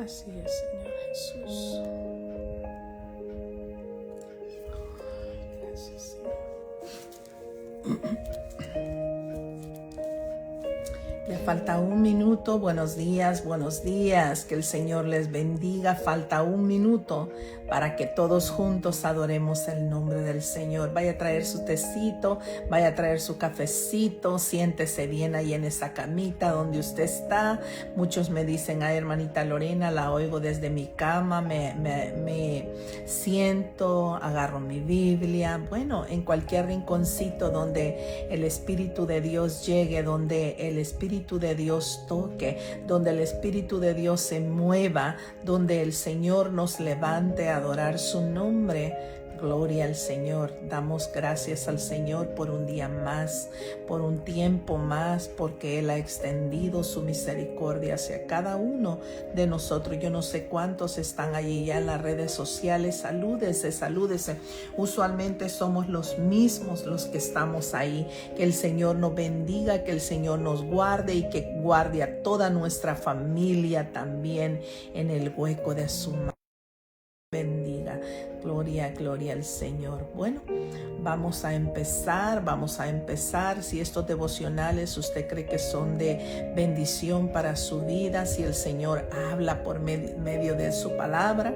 Así es, Señor Jesús. Gracias, Señor. Ya falta un minuto. Buenos días, que el Señor les bendiga. Falta un minuto para que todos juntos adoremos el nombre del Señor. Vaya a traer su tecito, vaya a traer su cafecito, siéntese bien ahí en esa camita donde usted está. Muchos me dicen, ay, hermanita Lorena, la oigo desde mi cama, me siento, agarro mi Biblia. Bueno, en cualquier rinconcito donde el Espíritu de Dios llegue, donde el Espíritu de Dios toque, donde el Espíritu de Dios se mueva, donde el Señor nos levante a adorar su nombre. Gloria al Señor. Damos gracias al Señor por un día más, por un tiempo más, porque Él ha extendido su misericordia hacia cada uno de nosotros. Yo no sé cuántos están allí ya en las redes sociales. Salúdese, salúdese. Usualmente somos los mismos los que estamos ahí. Que el Señor nos bendiga, que el Señor nos guarde y que guarde a toda nuestra familia también en el hueco de su mano. Bendiga. Gloria, gloria al Señor. Bueno, vamos a empezar. Si estos devocionales usted cree que son de bendición para su vida, si el Señor habla por medio de su palabra,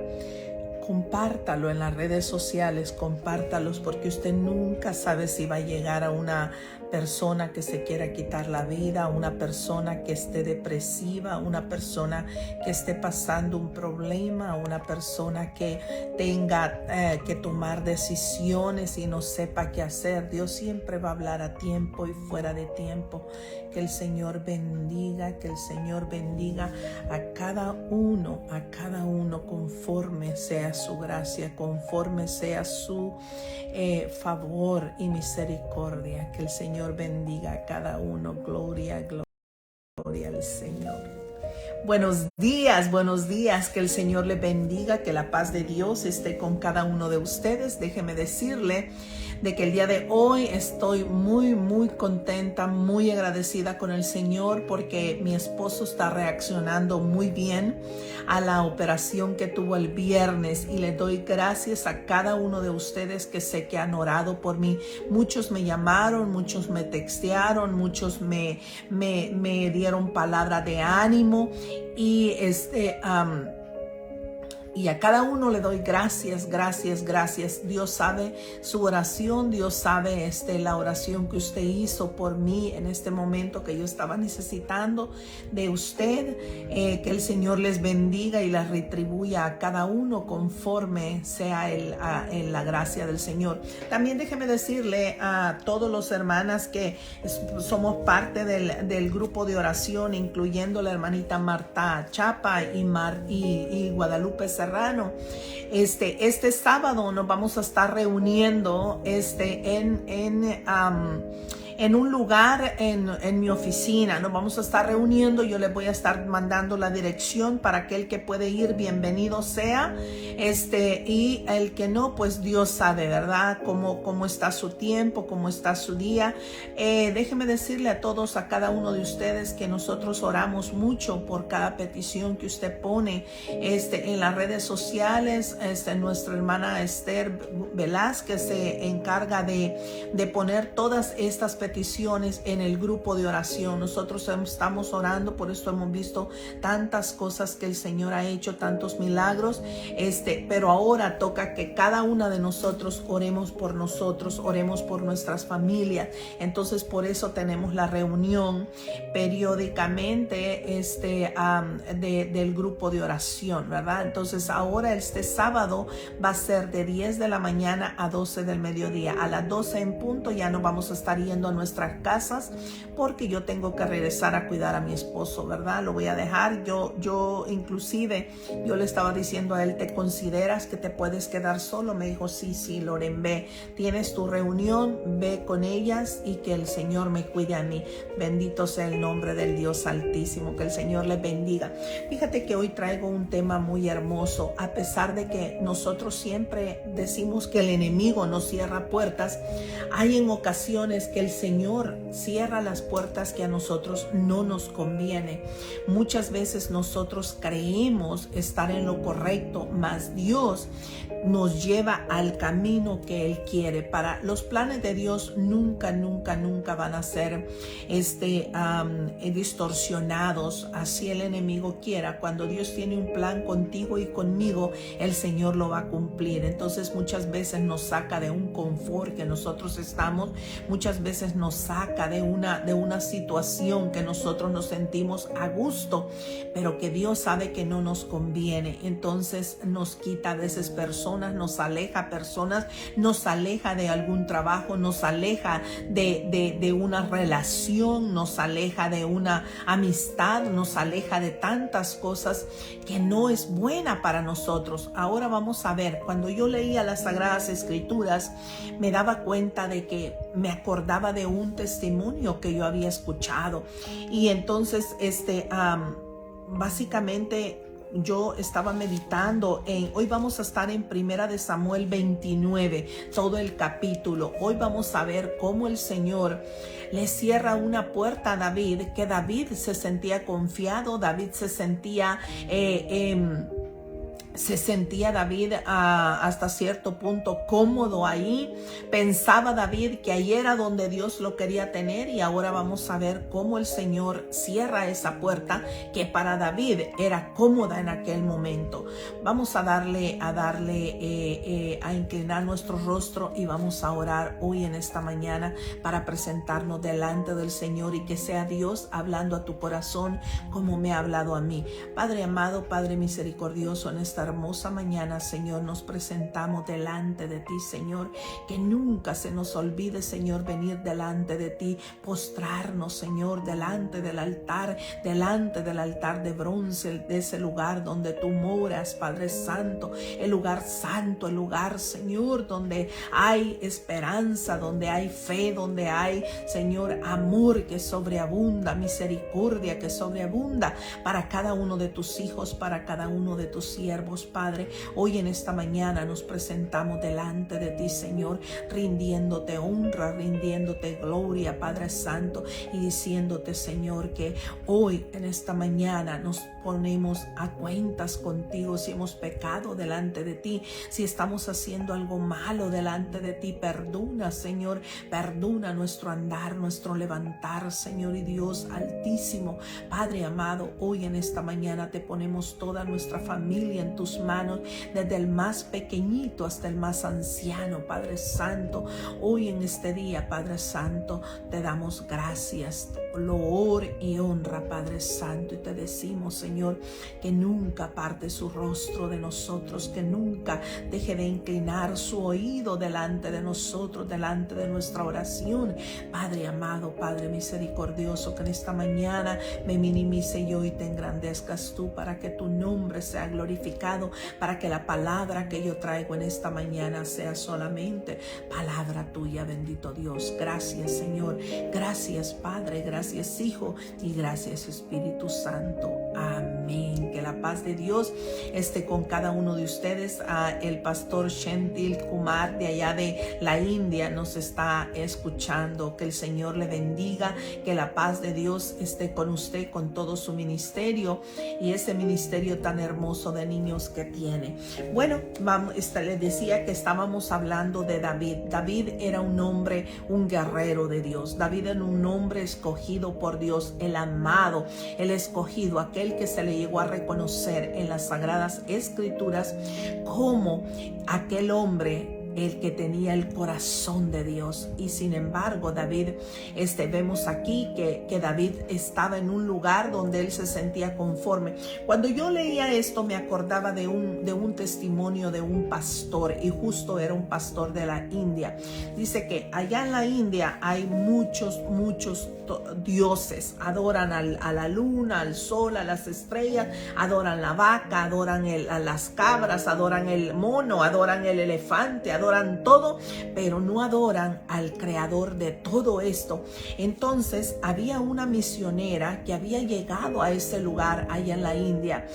compártalo en las redes sociales, compártalos, porque usted nunca sabe si va a llegar a una persona que se quiera quitar la vida, a una persona que esté depresiva, a una persona que esté pasando un problema, a una persona que tenga que tomar decisiones y no sepa qué hacer. Dios siempre va a hablar a tiempo y fuera de tiempo. Que el Señor bendiga, a cada uno conforme sea su gracia, conforme sea su favor y misericordia. Que el Señor bendiga a cada uno. Gloria, gloria al Señor. Buenos días, que el Señor le bendiga, que la paz de Dios esté con cada uno de ustedes. Déjeme decirle de que el día de hoy estoy muy contenta, muy agradecida con el Señor, porque mi esposo está reaccionando muy bien a la operación que tuvo el viernes, y le doy gracias a cada uno de ustedes que sé que han orado por mí. Muchos me llamaron, muchos me textearon, muchos me dieron palabra de ánimo, y y a cada uno le doy gracias. Dios sabe su oración, Dios sabe la oración que usted hizo por mí en este momento que yo estaba necesitando de usted. Que el Señor les bendiga y les retribuya a cada uno conforme sea en la gracia del Señor. También déjeme decirle a todos los hermanas que somos parte del grupo de oración, incluyendo la hermanita Marta Chapa y Guadalupe Serrano. Este sábado nos vamos a estar reuniendo en un lugar en mi oficina. Nos vamos a estar reuniendo. Yo les voy a estar mandando la dirección para aquel que puede ir, bienvenido sea. Y el que no, pues Dios sabe, ¿verdad? Cómo está su tiempo, cómo está su día. Déjeme decirle a todos, a cada uno de ustedes, que nosotros oramos mucho por cada petición que usted pone en las redes sociales. Nuestra hermana Esther Velázquez se encarga de poner todas estas peticiones en el grupo de oración. Nosotros estamos orando, por esto hemos visto tantas cosas que el Señor ha hecho, tantos milagros, pero ahora toca que cada una de nosotros oremos por nuestras familias. Entonces por eso tenemos la reunión periódicamente del grupo de oración, ¿verdad? Entonces ahora este sábado va a ser de 10 de la mañana a 12 del mediodía. A las 12 en punto ya nos vamos a estar yendo a nuestras casas, porque yo tengo que regresar a cuidar a mi esposo, ¿verdad? Lo voy a dejar. Yo inclusive, yo le estaba diciendo a él, ¿te consideras que te puedes quedar solo? Me dijo, sí, Loren, ve, tienes tu reunión, ve con ellas y que el Señor me cuide a mí. Bendito sea el nombre del Dios Altísimo, que el Señor les bendiga. Fíjate que hoy traigo un tema muy hermoso. A pesar de que nosotros siempre decimos que el enemigo nos cierra puertas, hay en ocasiones que el Señor cierra las puertas que a nosotros no nos conviene. Muchas veces nosotros creemos estar en lo correcto, mas Dios nos lleva al camino que Él quiere. Para los planes de Dios nunca van a ser distorsionados. Así el enemigo quiera. Cuando Dios tiene un plan contigo y conmigo, el Señor lo va a cumplir. Entonces muchas veces nos saca de un confort que nosotros estamos, muchas veces nos saca de una situación que nosotros nos sentimos a gusto, pero que Dios sabe que no nos conviene. Entonces nos quita de esas personas, nos aleja personas, nos aleja de algún trabajo, nos aleja de una relación, nos aleja de una amistad, nos aleja de tantas cosas que no es buena para nosotros. Ahora vamos a ver, cuando yo leía las Sagradas Escrituras, me daba cuenta de que me acordaba de un testimonio que yo había escuchado, y entonces básicamente yo estaba meditando hoy vamos a estar en Primera de Samuel 29, todo el capítulo. Hoy vamos a ver cómo el Señor le cierra una puerta a David, que David se sentía confiado, David se sentía David hasta cierto punto cómodo ahí. Pensaba David que ahí era donde Dios lo quería tener, y ahora vamos a ver cómo el Señor cierra esa puerta que para David era cómoda en aquel momento. Vamos a a inclinar nuestro rostro y vamos a orar hoy en esta mañana para presentarnos delante del Señor y que sea Dios hablando a tu corazón como me ha hablado a mí. Padre amado, Padre misericordioso, en esta hermosa mañana, Señor, nos presentamos delante de ti, Señor. Que nunca se nos olvide, Señor, venir delante de ti, postrarnos, Señor, delante del altar de bronce, de ese lugar donde tú moras, Padre Santo, el lugar santo, el lugar, Señor, donde hay esperanza, donde hay fe, donde hay, Señor, amor que sobreabunda, misericordia que sobreabunda para cada uno de tus hijos, para cada uno de tus siervos, Padre. Hoy en esta mañana nos presentamos delante de ti, Señor, rindiéndote honra, rindiéndote gloria, Padre Santo, y diciéndote, Señor, que hoy en esta mañana nos ponemos a cuentas contigo. Si hemos pecado delante de ti, si estamos haciendo algo malo delante de ti, perdona, Señor, perdona nuestro andar, nuestro levantar, Señor y Dios altísimo. Padre amado, hoy en esta mañana te ponemos toda nuestra familia en tus manos, desde el más pequeñito hasta el más anciano, Padre Santo. Hoy en este día, Padre Santo, te damos gracias, loor y honra, Padre Santo, y te decimos, Señor, que nunca aparte su rostro de nosotros, que nunca deje de inclinar su oído delante de nosotros, delante de nuestra oración. Padre amado, Padre misericordioso, que en esta mañana me minimice yo y te engrandezcas tú, para que tu nombre sea glorificado, para que la palabra que yo traigo en esta mañana sea solamente palabra tuya, bendito Dios. Gracias, Señor, gracias, Padre, gracias, Hijo, y gracias, Espíritu Santo. Amén. Que la paz de Dios esté con cada uno de ustedes. El pastor Shentil Kumar de allá de la India nos está escuchando. Que el Señor le bendiga, que la paz de Dios esté con usted, con todo su ministerio y ese ministerio tan hermoso de niños que tiene. Bueno, les decía que estábamos hablando de David. David era un hombre, un guerrero de Dios. David era un hombre escogido por Dios, el amado, el escogido, aquel que se le llegó a reconocer en las Sagradas Escrituras como aquel hombre, el que tenía el corazón de Dios. Y sin embargo, David, vemos aquí que David estaba en un lugar donde él se sentía conforme. Cuando yo leía esto, me acordaba de un testimonio de un pastor, y justo era un pastor de la India. Dice que allá en la India hay muchos dioses. Adoran a la luna, al sol, a las estrellas, adoran la vaca, adoran a las cabras, adoran el mono, adoran el elefante, adoran todo, pero no adoran al creador de todo esto. Entonces había una misionera que había llegado a ese lugar allá en la India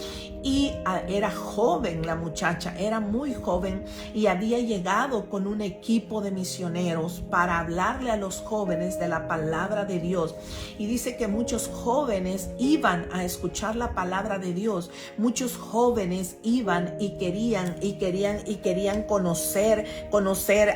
y era joven la muchacha, era muy joven y había llegado con un equipo de misioneros para hablarle a los jóvenes de la palabra de Dios. Y dice que muchos jóvenes iban a escuchar la palabra de Dios, muchos jóvenes iban y querían conocer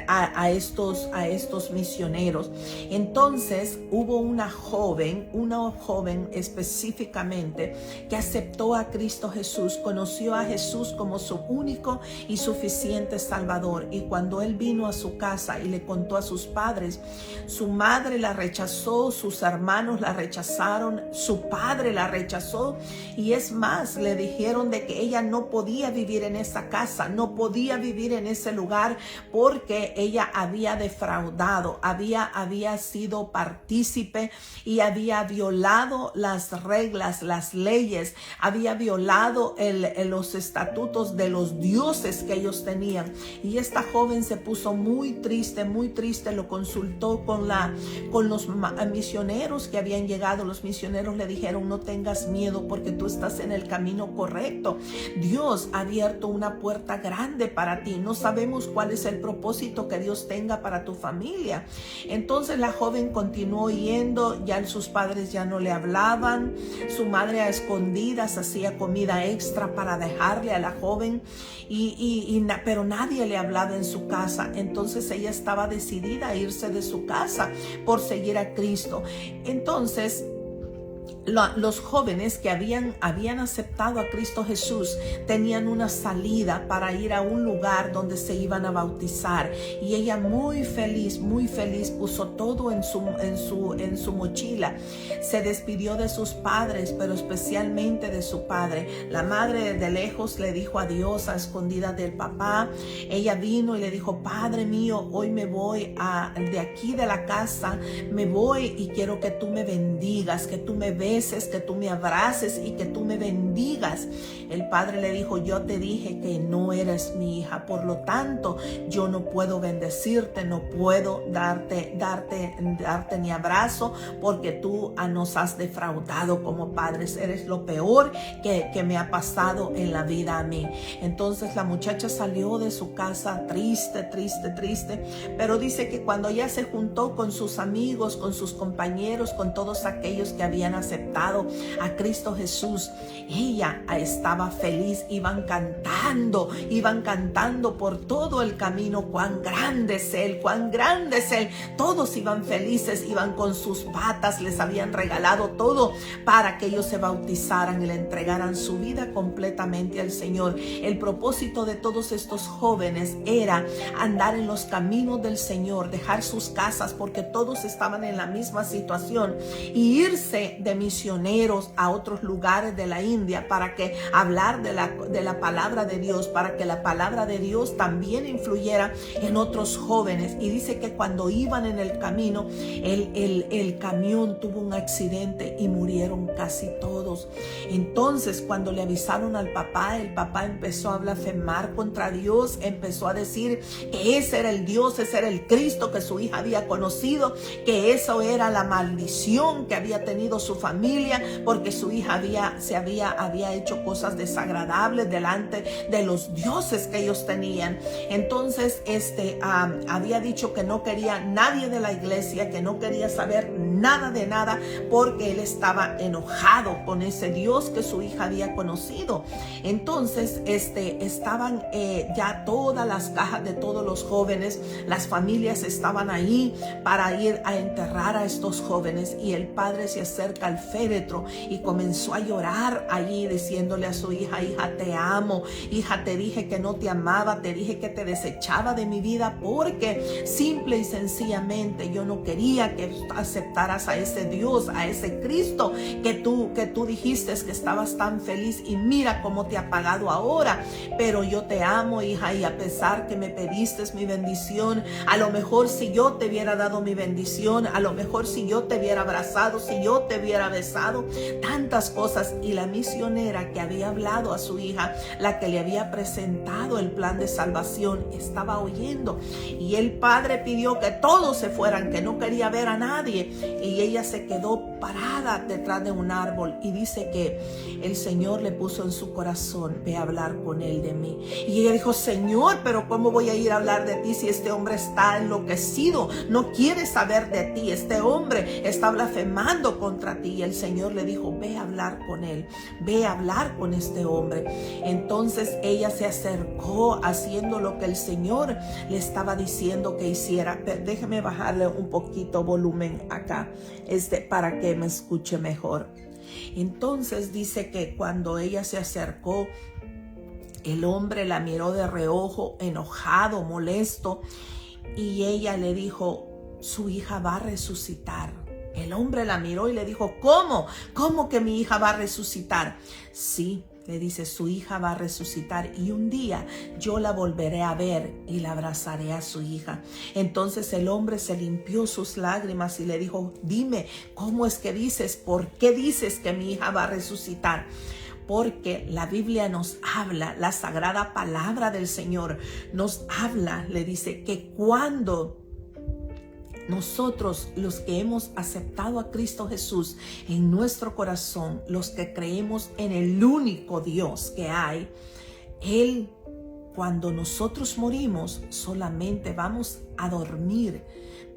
a estos misioneros. Entonces hubo una joven específicamente que aceptó a Cristo Jesús, conoció a Jesús como su único y suficiente Salvador. Y cuando él vino a su casa y le contó a sus padres, su madre la rechazó, sus hermanos la rechazaron, su padre la rechazó, y es más, le dijeron de que ella no podía vivir en esa casa, no podía vivir en ese lugar, porque ella había defraudado, había sido partícipe y había violado las reglas, las leyes, había violado los estatutos de los dioses que ellos tenían. Y esta joven se puso muy triste, lo consultó con los misioneros que habían llegado. Los misioneros le dijeron: no tengas miedo, porque tú estás en el camino correcto. Dios ha abierto una puerta grande para ti. No sabemos cuál es el propósito que Dios tenga para tu familia. Entonces la joven continuó yendo, ya sus padres ya no le hablaban, su madre a escondidas hacía comida extra para dejarle a la joven, pero nadie le hablaba en su casa. Entonces ella estaba decidida a irse de su casa por seguir a Cristo. Entonces los jóvenes que habían aceptado a Cristo Jesús tenían una salida para ir a un lugar donde se iban a bautizar, y ella muy feliz puso todo en su mochila. Se despidió de sus padres, pero especialmente de su padre. La madre de lejos le dijo adiós a escondidas del papá. Ella vino y le dijo: Padre mío, hoy me voy de aquí de la casa, me voy y quiero que tú me bendigas, que tú me beses, que tú me abraces y que tú me bendigas. El padre le dijo: yo te dije que no eres mi hija, por lo tanto yo no puedo bendecirte, no puedo darte ni abrazo, porque tú nos has defraudado como padres. Eres lo peor que me ha pasado en la vida a mí. Entonces la muchacha salió de su casa triste, pero dice que cuando ya se juntó con sus amigos, con sus compañeros, con todos aquellos que habían aceptado a Cristo Jesús, ella estaba feliz. Iban cantando por todo el camino: cuán grande es Él, cuán grande es Él. Todos iban felices, iban con sus patas, les habían regalado todo para que ellos se bautizaran y le entregaran su vida completamente al Señor. El propósito de todos estos jóvenes era andar en los caminos del Señor, dejar sus casas, porque todos estaban en la misma situación, y irse de misioneros a otros lugares de la India para que hablar de la palabra de Dios, para que la palabra de Dios también influyera en otros jóvenes. Y dice que cuando iban en el camino, el camión tuvo un accidente y murieron casi todos. Entonces cuando le avisaron al papá, el papá empezó a blasfemar contra Dios, empezó a decir que ese era el Dios, ese era el Cristo que su hija había conocido, que eso era la maldición que había tenido su familia, porque su hija había hecho cosas desagradables delante de los dioses que ellos tenían. Entonces había dicho que no quería nadie de la iglesia, que no quería saber nada de nada, porque él estaba enojado con ese Dios que su hija había conocido. Entonces estaban ya todas las cajas de todos los jóvenes, las familias estaban ahí para ir a enterrar a estos jóvenes, y el padre se acerca al féretro y comenzó a llorar allí, diciéndole a su hija: hija, te amo, hija, te dije que no te amaba, te dije que te desechaba de mi vida, porque simple y sencillamente yo no quería que aceptaras abrazaras a ese Dios, a ese Cristo que tú dijiste que estabas tan feliz y mira cómo te ha pagado ahora. Pero yo te amo, hija, y a pesar que me pediste mi bendición, a lo mejor si yo te hubiera dado mi bendición, a lo mejor si yo te hubiera abrazado, si yo te hubiera besado, tantas cosas. Y la misionera que había hablado a su hija, la que le había presentado el plan de salvación, estaba oyendo, y el padre pidió que todos se fueran, que no quería ver a nadie, y ella se quedó parada detrás de un árbol, y dice que el Señor le puso en su corazón: ve a hablar con él de mí. Y ella dijo: Señor, pero ¿cómo voy a ir a hablar de ti si este hombre está enloquecido, no quiere saber de ti, este hombre está blasfemando contra ti? Y el Señor le dijo: ve a hablar con él, ve a hablar con este hombre. Entonces ella se acercó haciendo lo que el Señor le estaba diciendo que hiciera. Déjeme bajarle un poquito volumen acá, para que me escuche mejor. Entonces dice que cuando ella se acercó, el hombre la miró de reojo, enojado, molesto, y ella le dijo: su hija va a resucitar. El hombre la miró y le dijo: ¿Cómo? ¿Cómo que mi hija va a resucitar? Sí, le dice, su hija va a resucitar y un día yo la volveré a ver y la abrazaré a su hija. Entonces el hombre se limpió sus lágrimas y le dijo: dime, ¿cómo es que dices? ¿Por qué dices que mi hija va a resucitar? Porque la Biblia nos habla, la sagrada palabra del Señor nos habla, le dice que cuando nosotros, los que hemos aceptado a Cristo Jesús en nuestro corazón, los que creemos en el único Dios que hay, Él, cuando nosotros morimos, solamente vamos a dormir,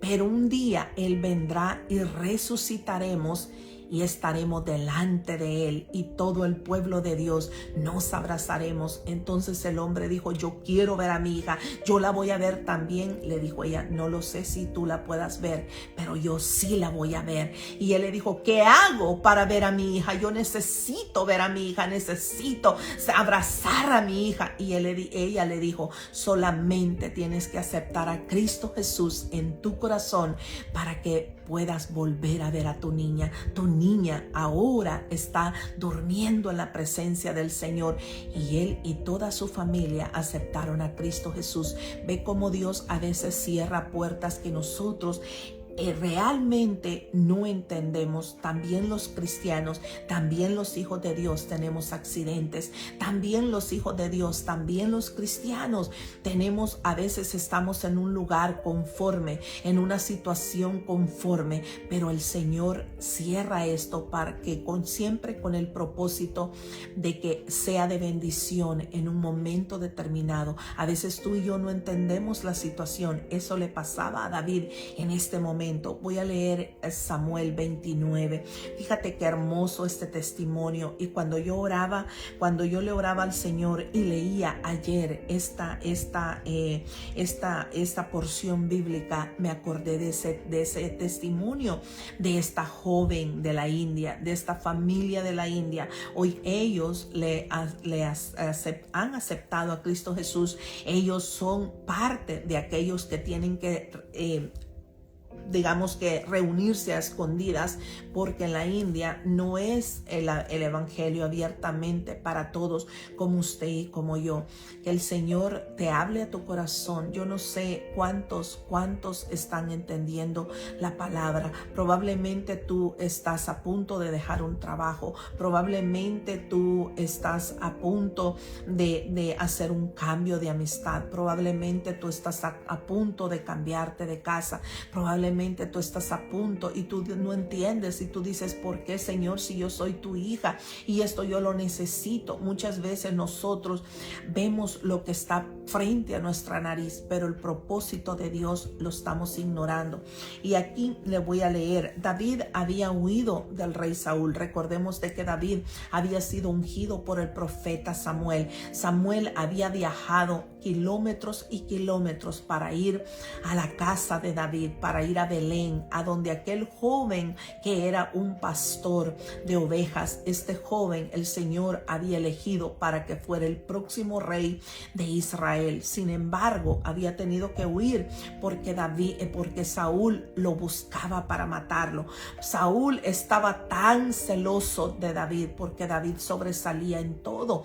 pero un día Él vendrá y resucitaremos y estaremos delante de Él y todo el pueblo de Dios nos abrazaremos. Entonces el hombre dijo: yo quiero ver a mi hija, yo la voy a ver también. Le dijo ella: no lo sé si tú la puedas ver, pero yo sí la voy a ver. Y él le dijo: ¿qué hago para ver a mi hija? Yo necesito ver a mi hija, necesito abrazar a mi hija. Y ella le dijo: solamente tienes que aceptar a Cristo Jesús en tu corazón para que puedas volver a ver a tu niña. Tu niña ahora está durmiendo en la presencia del Señor. Y él y toda su familia aceptaron a Cristo Jesús. Ve cómo Dios a veces cierra puertas que nosotros realmente no entendemos. También los cristianos, también los hijos de Dios tenemos accidentes, también los hijos de Dios, también los cristianos tenemos, a veces estamos en un lugar conforme, en una situación conforme, pero el Señor cierra esto para que siempre con el propósito de que sea de bendición en un momento determinado. A veces tú y yo no entendemos la situación. Eso le pasaba a David en este momento. Voy a leer Samuel 29. Fíjate qué hermoso este testimonio. Y cuando yo le oraba al Señor y leía ayer esta porción bíblica, me acordé de ese testimonio de esta joven de la India, de esta familia de la India. Hoy ellos han aceptado a Cristo Jesús. Ellos son parte de aquellos que tienen que digamos que reunirse a escondidas, porque en la India no es el evangelio abiertamente para todos como usted y como yo. Que el Señor te hable a tu corazón. Yo no sé cuántos están entendiendo la palabra. Probablemente tú estás a punto de dejar un trabajo, probablemente tú estás a punto de hacer un cambio de amistad, probablemente tú estás a punto de cambiarte de casa, probablemente tú estás a punto y tú no entiendes y tú dices: ¿por qué, Señor, si yo soy tu hija y esto yo lo necesito? Muchas veces nosotros vemos lo que está frente a nuestra nariz, pero el propósito de Dios lo estamos ignorando. Y aquí le voy a leer: David había huido del rey Saúl. Recordemos de que David había sido ungido por el profeta Samuel. Samuel había viajado kilómetros y kilómetros para ir a la casa de David, para ir a Belén, a donde aquel joven que era un pastor de ovejas, este joven el Señor había elegido para que fuera el próximo rey de Israel. Sin embargo, había tenido que huir porque Saúl lo buscaba para matarlo. Saúl estaba tan celoso de David porque David sobresalía en todo.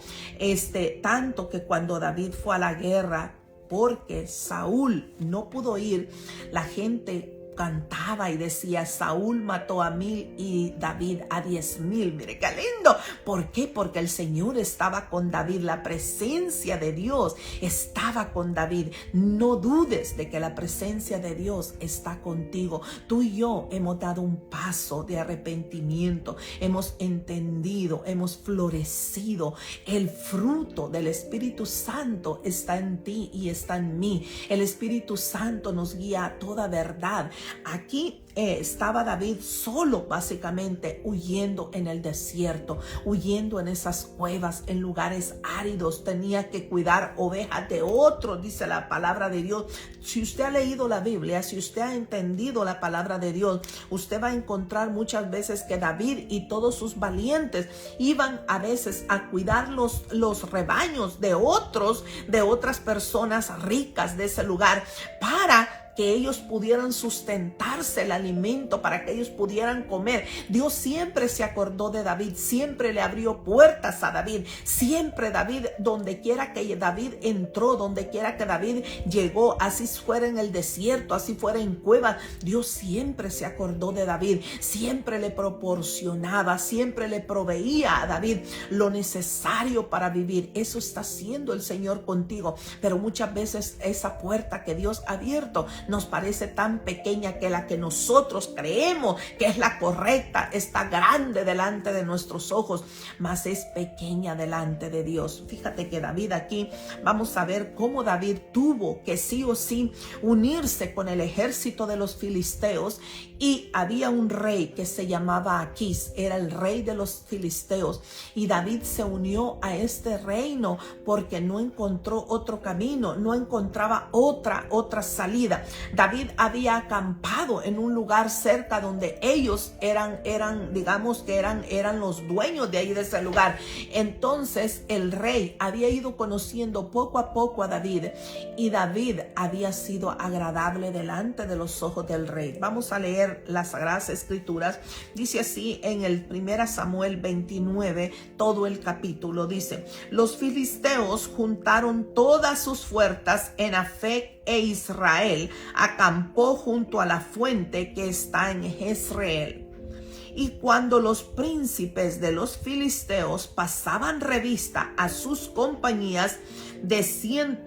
Tanto que cuando David fue a la guerra, porque Saúl no pudo ir, la gente cantaba y decía: Saúl mató a 1000 y David a 10,000. Mire qué lindo. ¿Por qué? Porque el Señor estaba con David. La presencia de Dios estaba con David. No dudes de que la presencia de Dios está contigo. Tú y yo hemos dado un paso de arrepentimiento. Hemos entendido, hemos florecido. El fruto del Espíritu Santo está en ti y está en mí. El Espíritu Santo nos guía a toda verdad. Aquí estaba David solo, básicamente huyendo en el desierto, huyendo en esas cuevas, en lugares áridos. Tenía que cuidar ovejas de otros, dice la palabra de Dios. Si usted ha leído la Biblia, si usted ha entendido la palabra de Dios, usted va a encontrar muchas veces que David y todos sus valientes iban a veces a cuidar los rebaños de otras personas ricas de ese lugar, para que ellos pudieran sustentarse el alimento, para que ellos pudieran comer. Dios siempre se acordó de David, siempre le abrió puertas a David, siempre David, donde quiera que David entró, donde quiera que David llegó, así fuera en el desierto, así fuera en cuevas, Dios siempre se acordó de David, siempre le proporcionaba, siempre le proveía a David lo necesario para vivir. Eso está haciendo el Señor contigo, pero muchas veces esa puerta que Dios ha abierto nos parece tan pequeña que la que nosotros creemos que es la correcta está grande delante de nuestros ojos, mas es pequeña delante de Dios. Fíjate que David, aquí vamos a ver cómo David tuvo que sí o sí unirse con el ejército de los filisteos, y había un rey que se llamaba Aquís, era el rey de los filisteos, y David se unió a este reino porque no encontró otro camino, no encontraba otra salida. David había acampado en un lugar cerca donde ellos eran digamos que eran los dueños de ahí, de ese lugar. Entonces el rey había ido conociendo poco a poco a David, y David había sido agradable delante de los ojos del rey. Vamos a leer las Sagradas Escrituras. Dice así en el 1 Samuel 29, todo el capítulo dice: los filisteos juntaron todas sus fuerzas en Afec, e Israel acampó junto a la fuente que está en Jezreel. Y cuando los príncipes de los filisteos pasaban revista a sus compañías de 100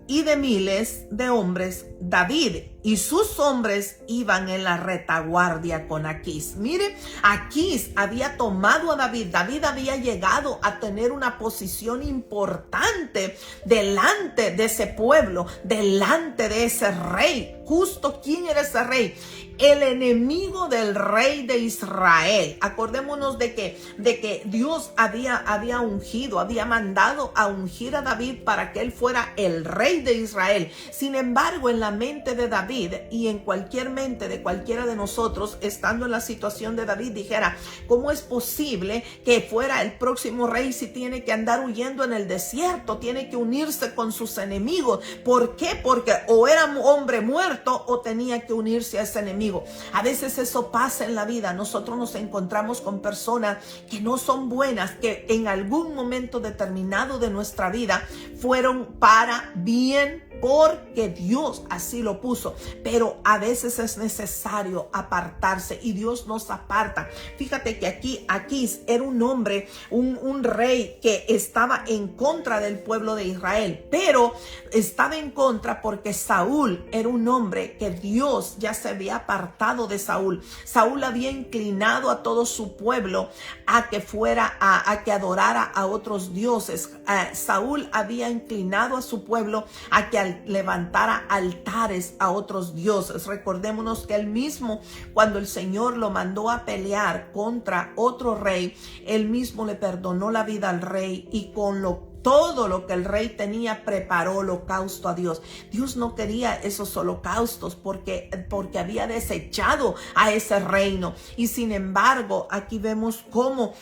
y de miles de hombres, David y sus hombres iban en la retaguardia con Aquís. Mire, Aquís había tomado a David. David había llegado a tener una posición importante delante de ese pueblo, delante de ese rey. Justo, ¿quién era ese rey? El enemigo del rey de Israel. Acordémonos de que Dios había ungido, había mandado a ungir a David para que él fuera el rey de Israel. Sin embargo, en la mente de David y en cualquier mente de cualquiera de nosotros, estando en la situación de David, dijera: ¿cómo es posible que fuera el próximo rey si tiene que andar huyendo en el desierto? Tiene que unirse con sus enemigos. ¿Por qué? Porque o era un hombre muerto o tenía que unirse a ese enemigo. A veces eso pasa en la vida. Nosotros nos encontramos con personas que no son buenas, que en algún momento determinado de nuestra vida fueron para bien, porque Dios así lo puso, pero a veces es necesario apartarse, y Dios nos aparta. Fíjate que aquí Aquís era un hombre, un rey que estaba en contra del pueblo de Israel, pero estaba en contra porque Saúl era un hombre que Dios ya se había apartado de Saúl. Saúl había inclinado a todo su pueblo a que fuera a que adorara a otros dioses. Saúl había inclinado a su pueblo a que levantara altares a otros dioses. Recordémonos que él mismo, cuando el Señor lo mandó a pelear contra otro rey, él mismo le perdonó la vida al rey, y con lo todo lo que el rey tenía, preparó holocausto a Dios. Dios no quería esos holocaustos porque había desechado a ese reino. Y sin embargo, aquí vemos cómo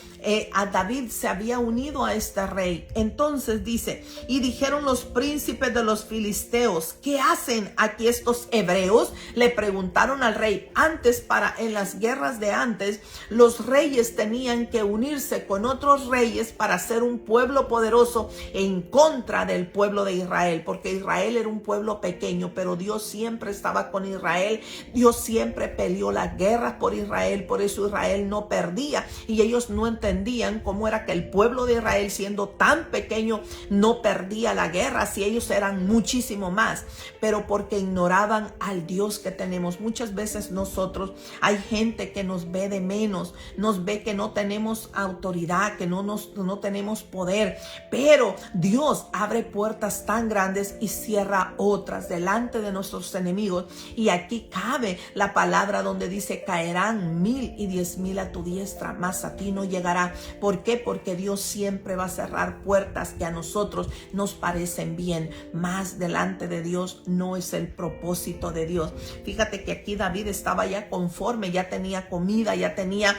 a David se había unido a este rey. Entonces dice, y dijeron los príncipes de los filisteos, ¿qué hacen aquí estos hebreos? Le preguntaron al rey. Antes, en las guerras de antes, los reyes tenían que unirse con otros reyes para ser un pueblo poderoso en contra del pueblo de Israel, porque Israel era un pueblo pequeño, pero Dios siempre estaba con Israel. Dios siempre peleó las guerras por Israel, por eso Israel no perdía, y ellos no entendían cómo era que el pueblo de Israel, siendo tan pequeño, no perdía la guerra si ellos eran muchísimo más, pero porque ignoraban al Dios que tenemos. Muchas veces nosotros, hay gente que nos ve de menos, nos ve que no tenemos autoridad, que no tenemos poder, pero Dios abre puertas tan grandes y cierra otras delante de nuestros enemigos. Y aquí cabe la palabra donde dice, caerán 1000 y 10,000 a tu diestra, mas a ti no llegará. ¿Por qué? Porque Dios siempre va a cerrar puertas que a nosotros nos parecen bien, más delante de Dios no es el propósito de Dios. Fíjate que aquí David estaba ya conforme, ya tenía comida, ya tenía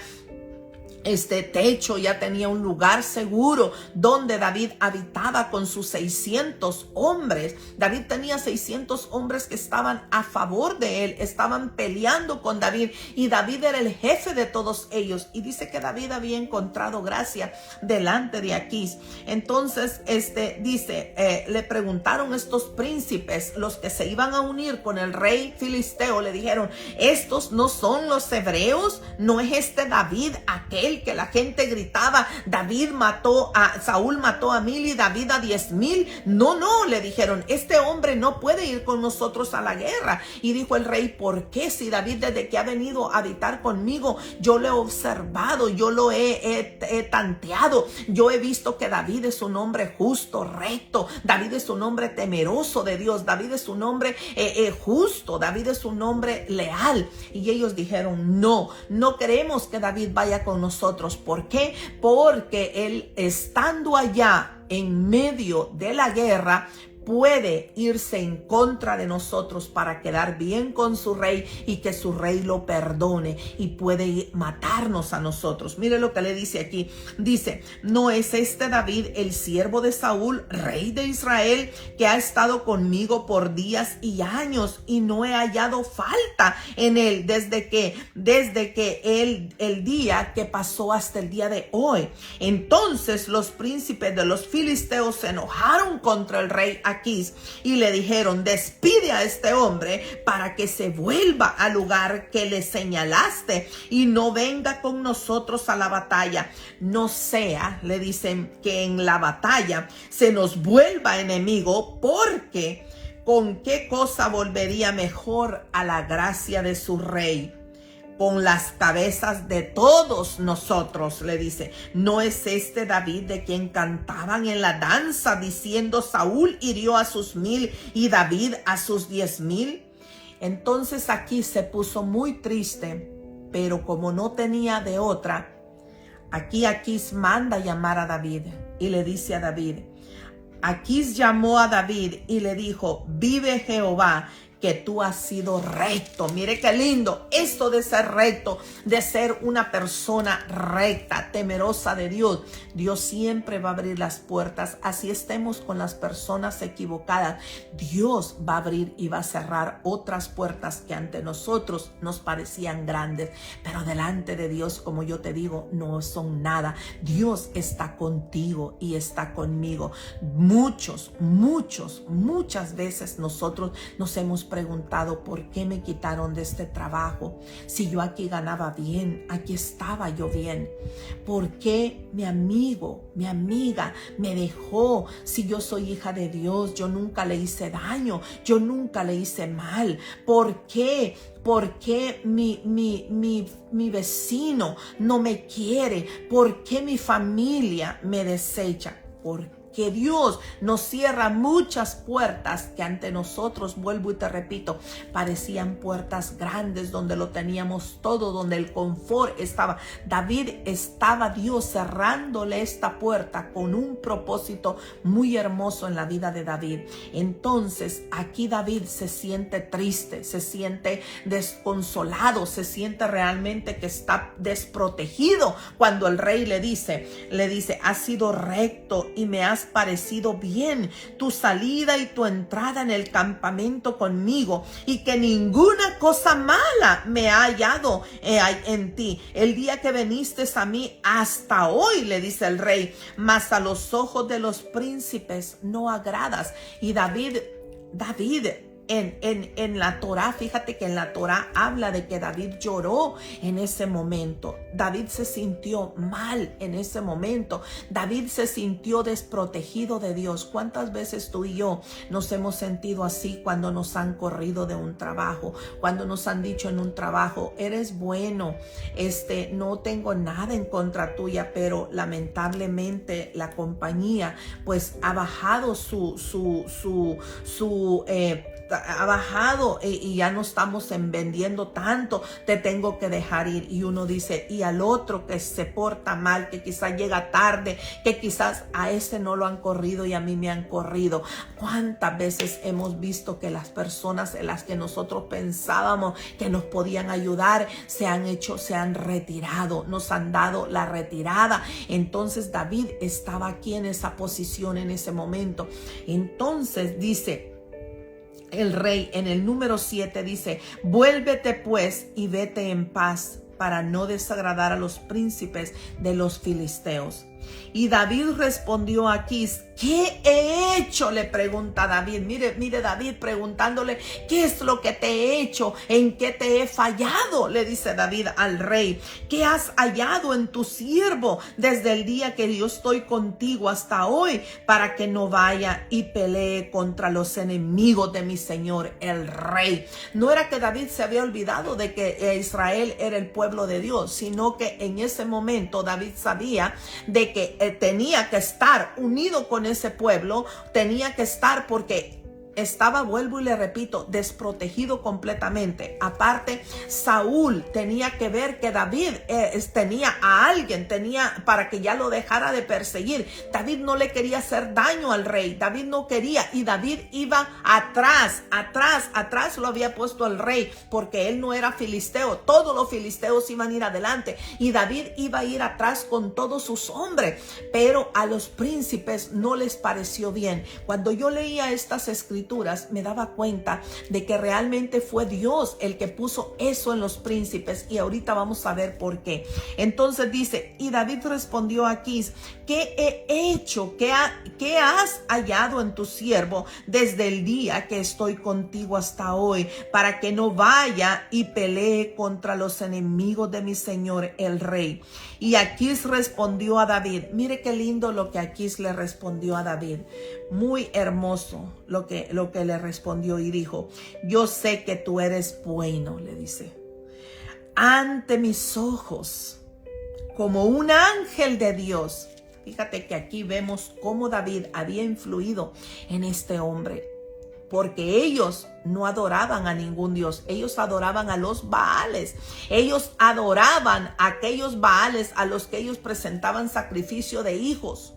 techo, ya tenía un lugar seguro donde David habitaba con sus 600 hombres. David tenía 600 hombres que estaban a favor de él, estaban peleando con David, y David era el jefe de todos ellos. Y dice que David había encontrado gracia delante de Aquís. Entonces, dice, le preguntaron estos príncipes, los que se iban a unir con el rey filisteo, le dijeron, ¿estos no son los hebreos? ¿No es este David aquel que la gente gritaba, Saúl mató a 1000 y David a 10,000? No, le dijeron, este hombre no puede ir con nosotros a la guerra. Y dijo el rey, ¿por qué? Si David, desde que ha venido a habitar conmigo, yo lo he observado, yo lo he tanteado, yo he visto que David es un hombre justo, recto, David es un hombre temeroso de Dios, David es un hombre justo, David es un hombre leal. Y ellos dijeron, no queremos que David vaya con nosotros. ¿Por qué? Porque él, estando allá en medio de la guerra, puede irse en contra de nosotros para quedar bien con su rey y que su rey lo perdone, y puede matarnos a nosotros. Mire lo que le dice aquí. Dice, ¿no es este David el siervo de Saúl, rey de Israel, que ha estado conmigo por días y años y no he hallado falta en él desde que el día que pasó hasta el día de hoy? Entonces los príncipes de los filisteos se enojaron contra el rey Aquís y le dijeron, despide a este hombre para que se vuelva al lugar que le señalaste y no venga con nosotros a la batalla. No sea, le dicen, que en la batalla se nos vuelva enemigo, porque ¿con qué cosa volvería mejor a la gracia de su rey? Con las cabezas de todos nosotros, le dice. ¿No es este David de quien cantaban en la danza diciendo, Saúl hirió a sus 1000 y David a sus 10,000? Entonces aquí se puso muy triste, pero como no tenía de otra, Aquís manda llamar a David y le dice a David. Aquís llamó a David y le dijo, vive Jehová, que tú has sido recto. Mire qué lindo esto de ser recto, de ser una persona recta, temerosa de Dios. Dios siempre va a abrir las puertas. Así estemos con las personas equivocadas, Dios va a abrir y va a cerrar otras puertas que ante nosotros nos parecían grandes, pero delante de Dios, como yo te digo, no son nada. Dios está contigo y está conmigo. Muchas veces nosotros nos hemos preguntado, ¿por qué me quitaron de este trabajo? Si yo aquí ganaba bien, aquí estaba yo bien. ¿Por qué mi amigo, mi amiga me dejó? Si yo soy hija de Dios, yo nunca le hice daño, yo nunca le hice mal. ¿Por qué? ¿Por qué mi vecino no me quiere? ¿Por qué mi familia me desecha? ¿Por que Dios nos cierra muchas puertas que ante nosotros, vuelvo y te repito, parecían puertas grandes donde lo teníamos todo, donde el confort estaba. Estaba Dios cerrándole esta puerta con un propósito muy hermoso en la vida de David. Entonces aquí David se siente triste, se siente desconsolado, se siente realmente que está desprotegido cuando el rey le dice, has sido recto y me has parecido bien tu salida y tu entrada en el campamento conmigo, y que ninguna cosa mala me ha hallado en ti el día que viniste a mí hasta hoy, le dice el rey, mas a los ojos de los príncipes no agradas. Y David en la Torá, fíjate que en la Torá habla de que David lloró en ese momento. David se sintió mal en ese momento. David se sintió desprotegido de Dios. ¿Cuántas veces tú y yo nos hemos sentido así cuando nos han corrido de un trabajo? Cuando nos han dicho en un trabajo, eres bueno, no tengo nada en contra tuya, pero lamentablemente la compañía pues ha bajado ha bajado y ya no estamos vendiendo tanto, te tengo que dejar ir. Y uno dice, y al otro que se porta mal, que quizás llega tarde, que quizás a ese no lo han corrido y a mí me han corrido. ¿Cuántas veces hemos visto que las personas en las que nosotros pensábamos que nos podían ayudar se han retirado, nos han dado la retirada? Entonces David estaba aquí en esa posición en ese momento. Entonces dice el rey en el número 7, dice, vuélvete pues y vete en paz para no desagradar a los príncipes de los filisteos. Y David respondió a Aquís, ¿qué he hecho?, le pregunta David. Mire David preguntándole, ¿qué es lo que te he hecho? ¿En qué te he fallado?, le dice David al rey. ¿Qué has hallado en tu siervo desde el día que yo estoy contigo hasta hoy, para que no vaya y pelee contra los enemigos de mi señor el rey? No era que David se había olvidado de que Israel era el pueblo de Dios, sino que en ese momento David sabía de que tenía que estar unido con ese pueblo, tenía que estar porque estaba, vuelvo y le repito, desprotegido completamente. Aparte, Saúl tenía que ver que David tenía a alguien, para que ya lo dejara de perseguir. David no le quería hacer daño al rey, David no quería, y David iba atrás lo había puesto el rey, porque él no era filisteo, todos los filisteos iban a ir adelante, y David iba a ir atrás con todos sus hombres, pero a los príncipes no les pareció bien. Cuando yo leía estas escrituras, me daba cuenta de que realmente fue Dios el que puso eso en los príncipes, y ahorita vamos a ver por qué. Entonces dice, y David respondió a Aquís, ¿qué he hecho? ¿Qué has hallado en tu siervo desde el día que estoy contigo hasta hoy, para que no vaya y pelee contra los enemigos de mi señor el rey? Y Aquís respondió a David. Mire qué lindo lo que Aquís le respondió a David. Muy hermoso lo que le respondió, y dijo, yo sé que tú eres bueno, le dice, ante mis ojos, como un ángel de Dios. Fíjate que aquí vemos cómo David había influido en este hombre, porque ellos no adoraban a ningún dios, ellos adoraban a los Baales, ellos adoraban a aquellos Baales a los que ellos presentaban sacrificio de hijos.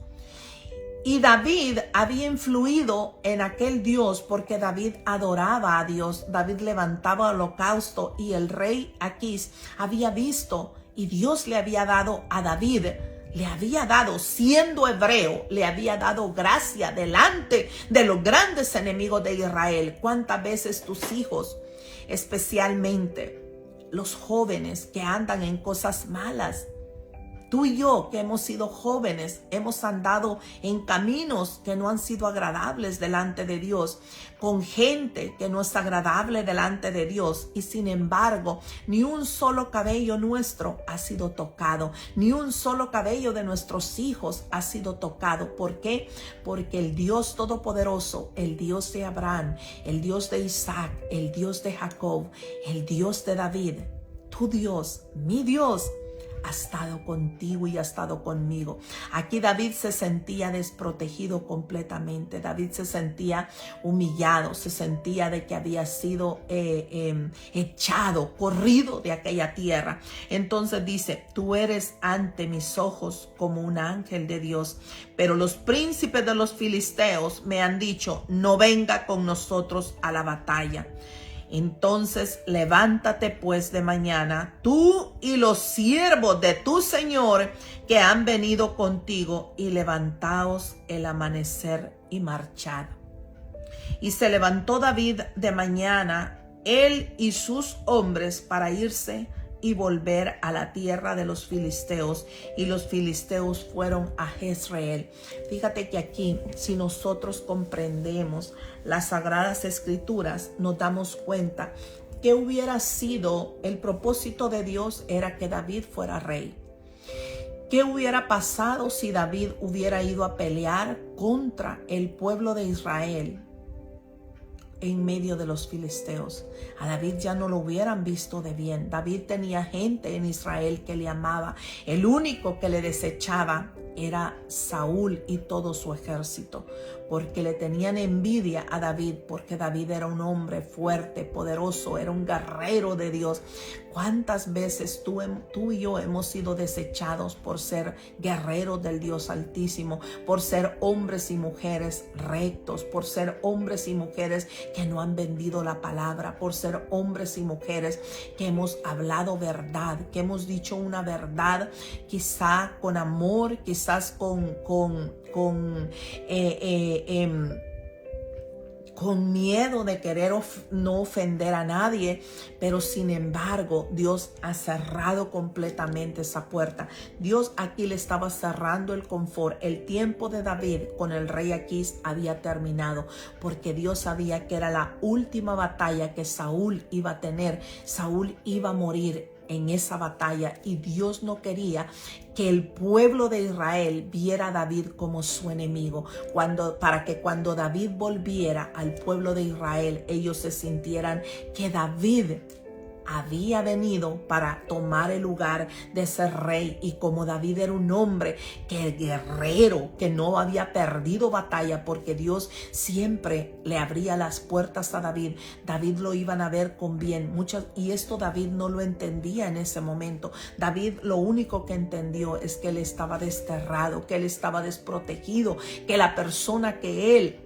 Y David había influido en aquel Dios porque David adoraba a Dios. David levantaba holocausto, y el rey Aquís había visto, y Dios le había dado a David, le había dado, siendo hebreo, le había dado gracia delante de los grandes enemigos de Israel. ¿Cuántas veces tus hijos, especialmente los jóvenes que andan en cosas malas, tú y yo que hemos sido jóvenes, hemos andado en caminos que no han sido agradables delante de Dios, con gente que no es agradable delante de Dios, y sin embargo, ni un solo cabello nuestro ha sido tocado, ni un solo cabello de nuestros hijos ha sido tocado? ¿Por qué? Porque el Dios Todopoderoso, el Dios de Abraham, el Dios de Isaac, el Dios de Jacob, el Dios de David, tu Dios, mi Dios, ha estado contigo y ha estado conmigo. Aquí David se sentía desprotegido completamente. David se sentía humillado, se sentía de que había sido echado, corrido de aquella tierra. Entonces dice: tú eres ante mis ojos como un ángel de Dios, pero los príncipes de los filisteos me han dicho: no venga con nosotros a la batalla. Entonces levántate pues de mañana, tú y los siervos de tu Señor que han venido contigo, y levantaos el amanecer y marchad. Y se levantó David de mañana, él y sus hombres, para irse y volver a la tierra de los filisteos, y los filisteos fueron a Jezreel. Fíjate que aquí, si nosotros comprendemos las Sagradas Escrituras, nos damos cuenta que hubiera sido el propósito de Dios, era que David fuera rey. ¿Qué hubiera pasado si David hubiera ido a pelear contra el pueblo de Israel en medio de los filisteos? A David ya no lo hubieran visto de bien. David tenía gente en Israel que le amaba. El único que le desechaba era Saúl y todo su ejército, porque le tenían envidia a David, porque David era un hombre fuerte, poderoso, era un guerrero de Dios. ¿Cuántas veces tú y yo hemos sido desechados por ser guerreros del Dios Altísimo, por ser hombres y mujeres rectos, por ser hombres y mujeres que no han vendido la palabra, por ser hombres y mujeres que hemos hablado verdad, que hemos dicho una verdad, quizá con amor, quizás con miedo de querer no ofender a nadie, pero sin embargo Dios ha cerrado completamente esa puerta. Dios aquí le estaba cerrando el confort. El tiempo de David con el rey Aquís había terminado, porque Dios sabía que era la última batalla que Saúl iba a tener. Saúl iba a morir en esa batalla, y Dios no quería que el pueblo de Israel viera a David como su enemigo, para que cuando David volviera al pueblo de Israel, ellos se sintieran que David había venido para tomar el lugar de ser rey. Y como David era un hombre que guerrero, que no había perdido batalla, porque Dios siempre le abría las puertas a David, David lo iban a ver con bien. Y esto David no lo entendía en ese momento. David lo único que entendió es que él estaba desterrado, que él estaba desprotegido, que la persona que él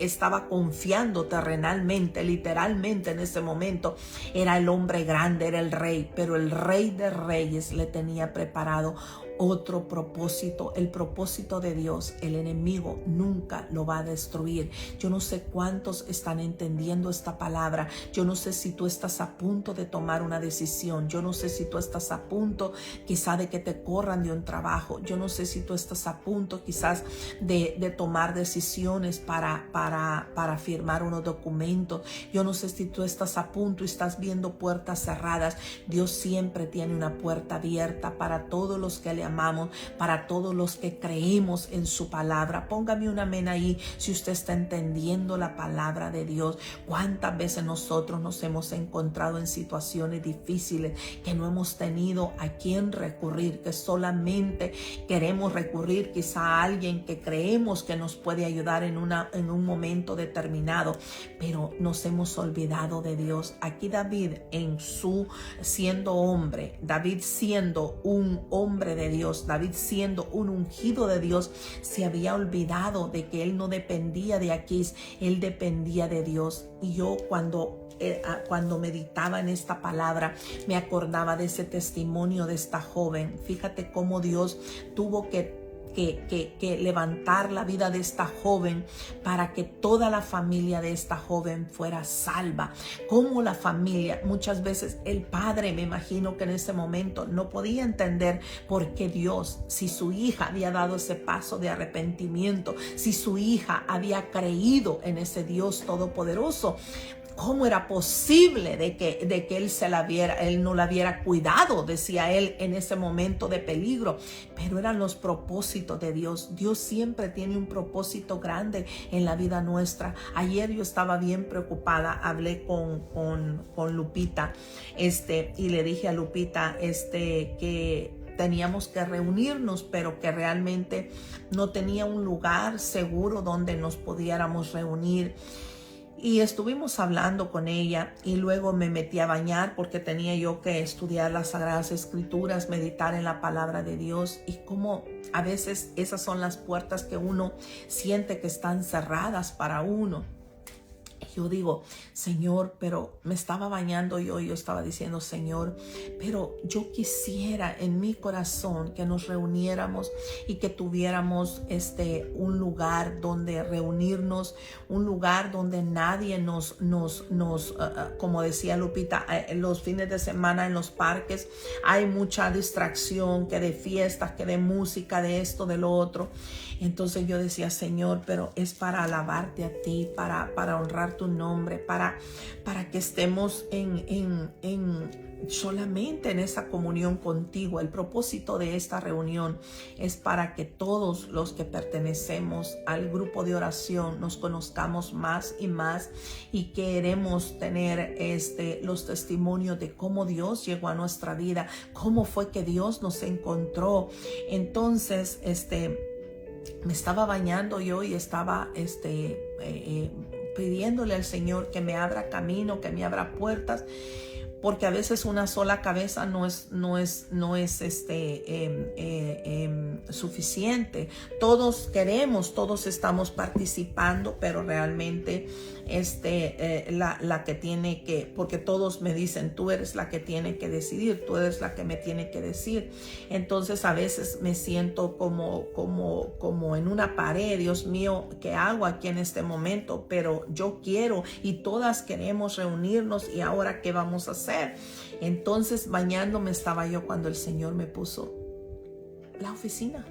estaba confiando terrenalmente, literalmente en ese momento, era el hombre grande, era el rey. Pero el Rey de Reyes le tenía preparado otro propósito, el propósito de Dios. El enemigo nunca lo va a destruir. Yo no sé cuántos están entendiendo esta palabra. Yo no sé si tú estás a punto de tomar una decisión. Yo no sé si tú estás a punto quizá de que te corran de un trabajo. Yo no sé si tú estás a punto quizás de tomar decisiones para firmar unos documentos. Yo no sé si tú estás a punto y estás viendo puertas cerradas. Dios siempre tiene una puerta abierta para todos los que le amamos, para todos los que creemos en su palabra. Póngame un amén ahí si usted está entendiendo la palabra de Dios. Cuántas veces nosotros nos hemos encontrado en situaciones difíciles que no hemos tenido a quién recurrir, que solamente queremos recurrir quizá a alguien que creemos que nos puede ayudar en un momento determinado, pero nos hemos olvidado de Dios. Aquí David, siendo hombre, David siendo un hombre de Dios, David siendo un ungido de Dios, se había olvidado de que él no dependía de Aquís, él dependía de Dios. Y yo cuando meditaba en esta palabra, me acordaba de ese testimonio de esta joven. Fíjate cómo Dios tuvo que levantar la vida de esta joven para que toda la familia de esta joven fuera salva. Como la familia, muchas veces el padre, me imagino que en ese momento no podía entender por qué Dios, si su hija había dado ese paso de arrepentimiento, si su hija había creído en ese Dios todopoderoso, ¿Cómo era posible de que él no la viera cuidado? Decía él en ese momento de peligro. Pero eran los propósitos de Dios. Dios siempre tiene un propósito grande en la vida nuestra. Ayer yo estaba bien preocupada. Hablé con Lupita y le dije a Lupita que teníamos que reunirnos, pero que realmente no tenía un lugar seguro donde nos pudiéramos reunir. Y estuvimos hablando con ella y luego me metí a bañar porque tenía yo que estudiar las Sagradas Escrituras, meditar en la palabra de Dios, y cómo a veces esas son las puertas que uno siente que están cerradas para uno. Yo digo, Señor, pero me estaba bañando yo estaba diciendo, Señor, pero yo quisiera en mi corazón que nos reuniéramos y que tuviéramos un lugar donde reunirnos, un lugar donde nadie nos como decía Lupita, los fines de semana en los parques hay mucha distracción, que de fiestas, que de música, de esto, de lo otro. Entonces yo decía, Señor, pero es para alabarte a ti, para honrar tu nombre, para que estemos solamente en esa comunión contigo. El propósito de esta reunión es para que todos los que pertenecemos al grupo de oración nos conozcamos más y más, y queremos tener los testimonios de cómo Dios llegó a nuestra vida, cómo fue que Dios nos encontró. Entonces, me estaba bañando yo y estaba pidiéndole al Señor que me abra camino, que me abra puertas, porque a veces una sola cabeza no es suficiente. Todos queremos, todos estamos participando, pero realmente la que tiene que, porque todos me dicen, tú eres la que tiene que decidir, tú eres la que me tiene que decir. Entonces a veces me siento como en una pared. Dios mío, ¿qué hago aquí en este momento? Pero yo quiero, y todas queremos reunirnos, y ahora ¿qué vamos a hacer? Entonces, bañándome estaba yo cuando el Señor me puso la oficina.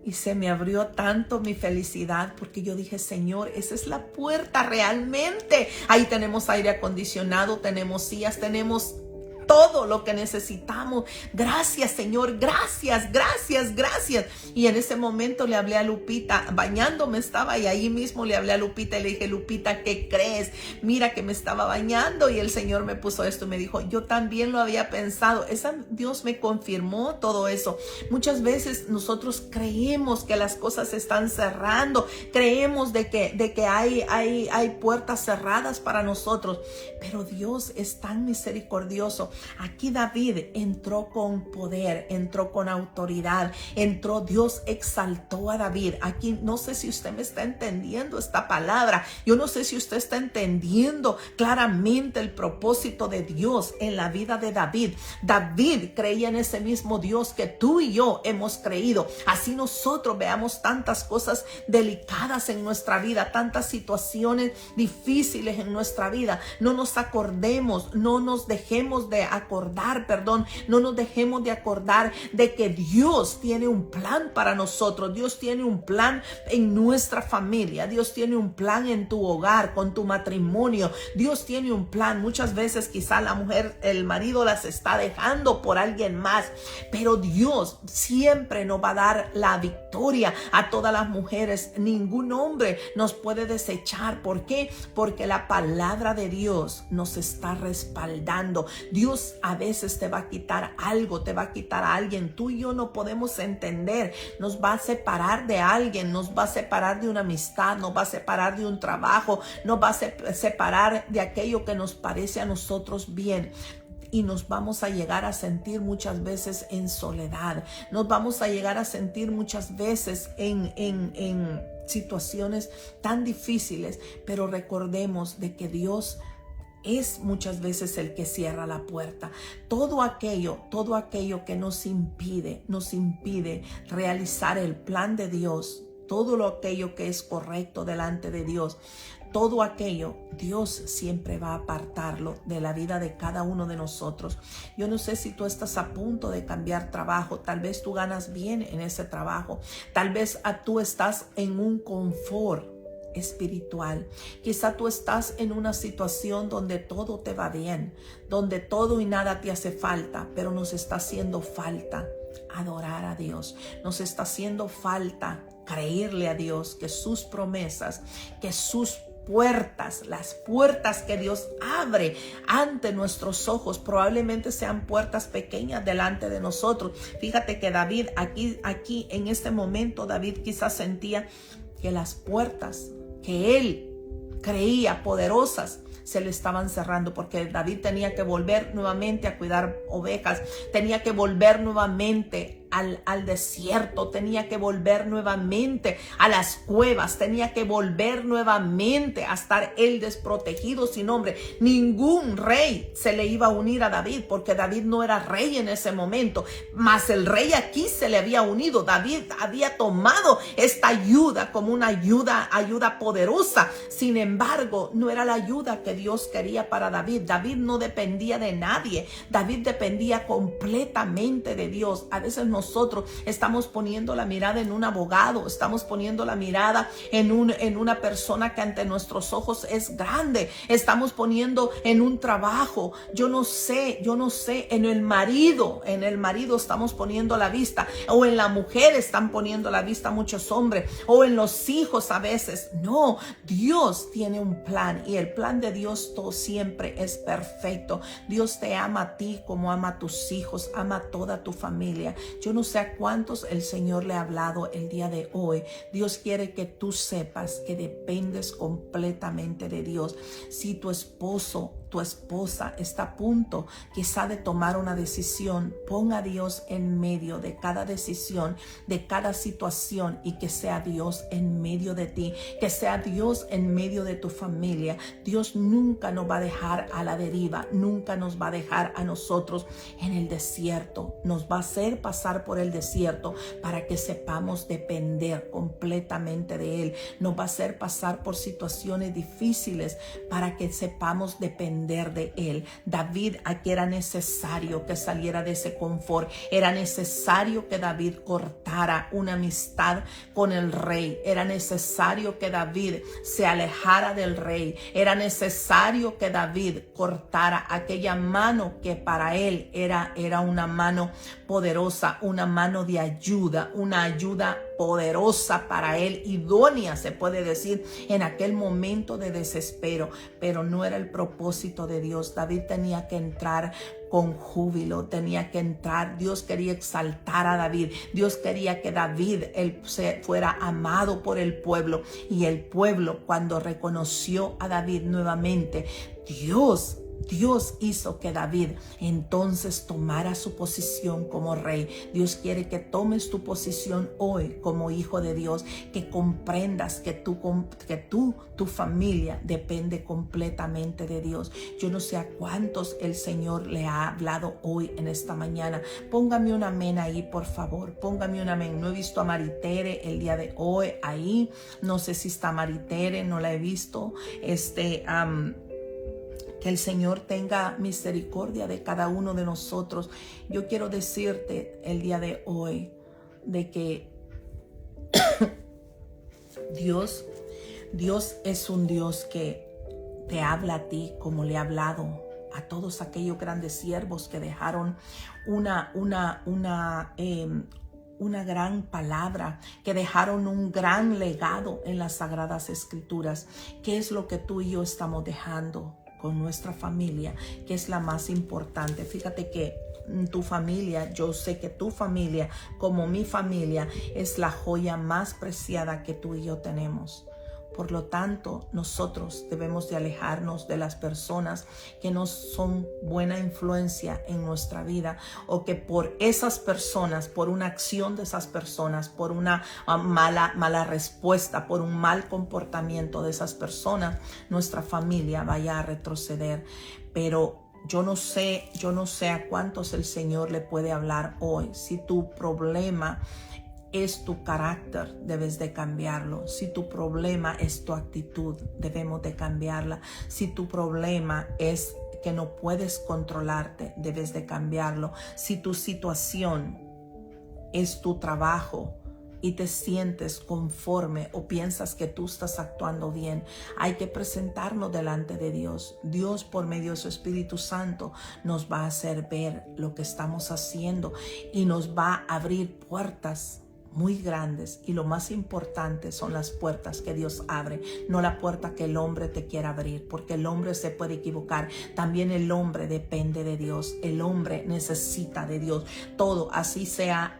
Y se me abrió tanto mi felicidad, porque yo dije, Señor, esa es la puerta realmente. Ahí tenemos aire acondicionado, tenemos sillas, tenemos todo lo que necesitamos. Gracias, Señor, gracias. Y en ese momento le hablé a Lupita, bañándome estaba, y ahí mismo le hablé a Lupita y le dije, Lupita, ¿qué crees? Mira que me estaba bañando y el Señor me puso esto y me dijo, yo también lo había pensado. Dios me confirmó todo eso. Muchas veces nosotros creemos que las cosas se están cerrando, creemos de que hay puertas cerradas para nosotros, pero Dios es tan misericordioso. Aquí David entró con poder, entró con autoridad, Dios exaltó a David. Aquí no sé si usted me está entendiendo esta palabra, yo no sé si usted está entendiendo claramente el propósito de Dios en la vida de David. David creía en ese mismo Dios que tú y yo hemos creído. Así nosotros veamos tantas cosas delicadas en nuestra vida, tantas situaciones difíciles en nuestra vida, no nos acordemos, no nos dejemos de acordar de que Dios tiene un plan para nosotros. Dios tiene un plan en nuestra familia. Dios tiene un plan en tu hogar, con tu matrimonio. Dios tiene un plan. Muchas veces quizá la mujer, el marido las está dejando por alguien más, pero Dios siempre nos va a dar la victoria a todas las mujeres. Ningún hombre nos puede desechar. ¿Por qué? Porque la palabra de Dios nos está respaldando. Dios a veces te va a quitar algo, te va a quitar a alguien. Tú y yo no podemos entender. Nos va a separar de alguien, nos va a separar de una amistad, nos va a separar de un trabajo, nos va a separar de aquello que nos parece a nosotros bien. Y nos vamos a llegar a sentir muchas veces en soledad. Nos vamos a llegar a sentir muchas veces en situaciones tan difíciles. Pero recordemos de que Dios es muchas veces el que cierra la puerta. Todo aquello que nos impide realizar el plan de Dios, todo aquello que es correcto delante de Dios, todo aquello, Dios siempre va a apartarlo de la vida de cada uno de nosotros. Yo no sé si tú estás a punto de cambiar trabajo. Tal vez tú ganas bien en ese trabajo. Tal vez tú estás en un confort. espiritual. Quizá tú estás en una situación donde todo te va bien, donde todo y nada te hace falta, pero nos está haciendo falta adorar a Dios. Nos está haciendo falta creerle a Dios que sus promesas, que sus puertas, las puertas que Dios abre ante nuestros ojos, probablemente sean puertas pequeñas delante de nosotros. Fíjate que David aquí en este momento, David quizás sentía que las puertas que él creía poderosas se le estaban cerrando, porque David tenía que volver nuevamente a cuidar ovejas, tenía que volver nuevamente al desierto, tenía que volver nuevamente a las cuevas, tenía que volver nuevamente a estar él desprotegido sin hombre. Ningún rey se le iba a unir a David, porque David no era rey en ese momento, mas el rey aquí se le había unido. David había tomado esta ayuda como una ayuda poderosa. Sin embargo, no era la ayuda que Dios quería para David. David no dependía de nadie, David dependía completamente de Dios. A veces nosotros estamos poniendo la mirada en un abogado, estamos poniendo la mirada en una persona que ante nuestros ojos es grande, estamos poniendo en un trabajo, yo no sé, en el marido estamos poniendo la vista, o en la mujer están poniendo la vista muchos hombres, o en los hijos a veces. No, Dios tiene un plan, y el plan de Dios todo siempre es perfecto. Dios te ama a ti como ama a tus hijos, ama a toda tu familia. Yo no sé a cuántos el Señor le ha hablado el día de hoy. Dios quiere que tú sepas que dependes completamente de Dios. Si tu esposo, tu esposa está a punto quizá de tomar una decisión, pon a Dios en medio de cada decisión, de cada situación, y que sea Dios en medio de ti, que sea Dios en medio de tu familia. Dios nunca nos va a dejar a la deriva, nunca nos va a dejar a nosotros en el desierto. Nos va a hacer pasar por el desierto para que sepamos depender completamente de Él. Nos va a hacer pasar por situaciones difíciles para que sepamos depender de Él. David, aquí era necesario que saliera de ese confort, era necesario que David cortara una amistad con el rey, era necesario que David se alejara del rey, era necesario que David cortara aquella mano que para él era una mano poderosa, una mano de ayuda, una ayuda poderosa para él, idónea se puede decir en aquel momento de desespero, pero no era el propósito de Dios. David tenía que entrar con júbilo, tenía que entrar. Dios quería exaltar a David, Dios quería que David fuera amado por el pueblo, y el pueblo, cuando reconoció a David nuevamente, Dios hizo que David entonces tomara su posición como rey. Dios quiere que tomes tu posición hoy como hijo de Dios, que comprendas que tu familia depende completamente de Dios. Yo no sé a cuántos el Señor le ha hablado hoy en esta mañana. Póngame un amén ahí, por favor. Póngame un amén. No he visto a Maritere el día de hoy ahí. No sé si está Maritere, no la he visto. Que el Señor tenga misericordia de cada uno de nosotros. Yo quiero decirte el día de hoy de que Dios es un Dios que te habla a ti como le ha hablado a todos aquellos grandes siervos que dejaron una gran palabra, que dejaron un gran legado en las Sagradas Escrituras. ¿Qué es lo que tú y yo estamos dejando con nuestra familia, que es la más importante? Fíjate que tu familia, yo sé que tu familia, como mi familia, es la joya más preciada que tú y yo tenemos. Por lo tanto, nosotros debemos de alejarnos de las personas que no son buena influencia en nuestra vida, o que por esas personas, por una acción de esas personas, por una mala respuesta, por un mal comportamiento de esas personas, nuestra familia vaya a retroceder. Pero yo no sé a cuántos el Señor le puede hablar hoy. Si tu problema es tu carácter, debes de cambiarlo. Si tu problema es tu actitud, debemos de cambiarla. Si tu problema es que no puedes controlarte, debes de cambiarlo. Si tu situación es tu trabajo, y te sientes conforme o piensas que tú estás actuando bien, hay que presentarnos delante de Dios. Dios, por medio de su Espíritu Santo, nos va a hacer ver lo que estamos haciendo y nos va a abrir puertas muy grandes, y lo más importante son las puertas que Dios abre, no la puerta que el hombre te quiera abrir, porque el hombre se puede equivocar. También el hombre depende de Dios, el hombre necesita de Dios. Todo, así sea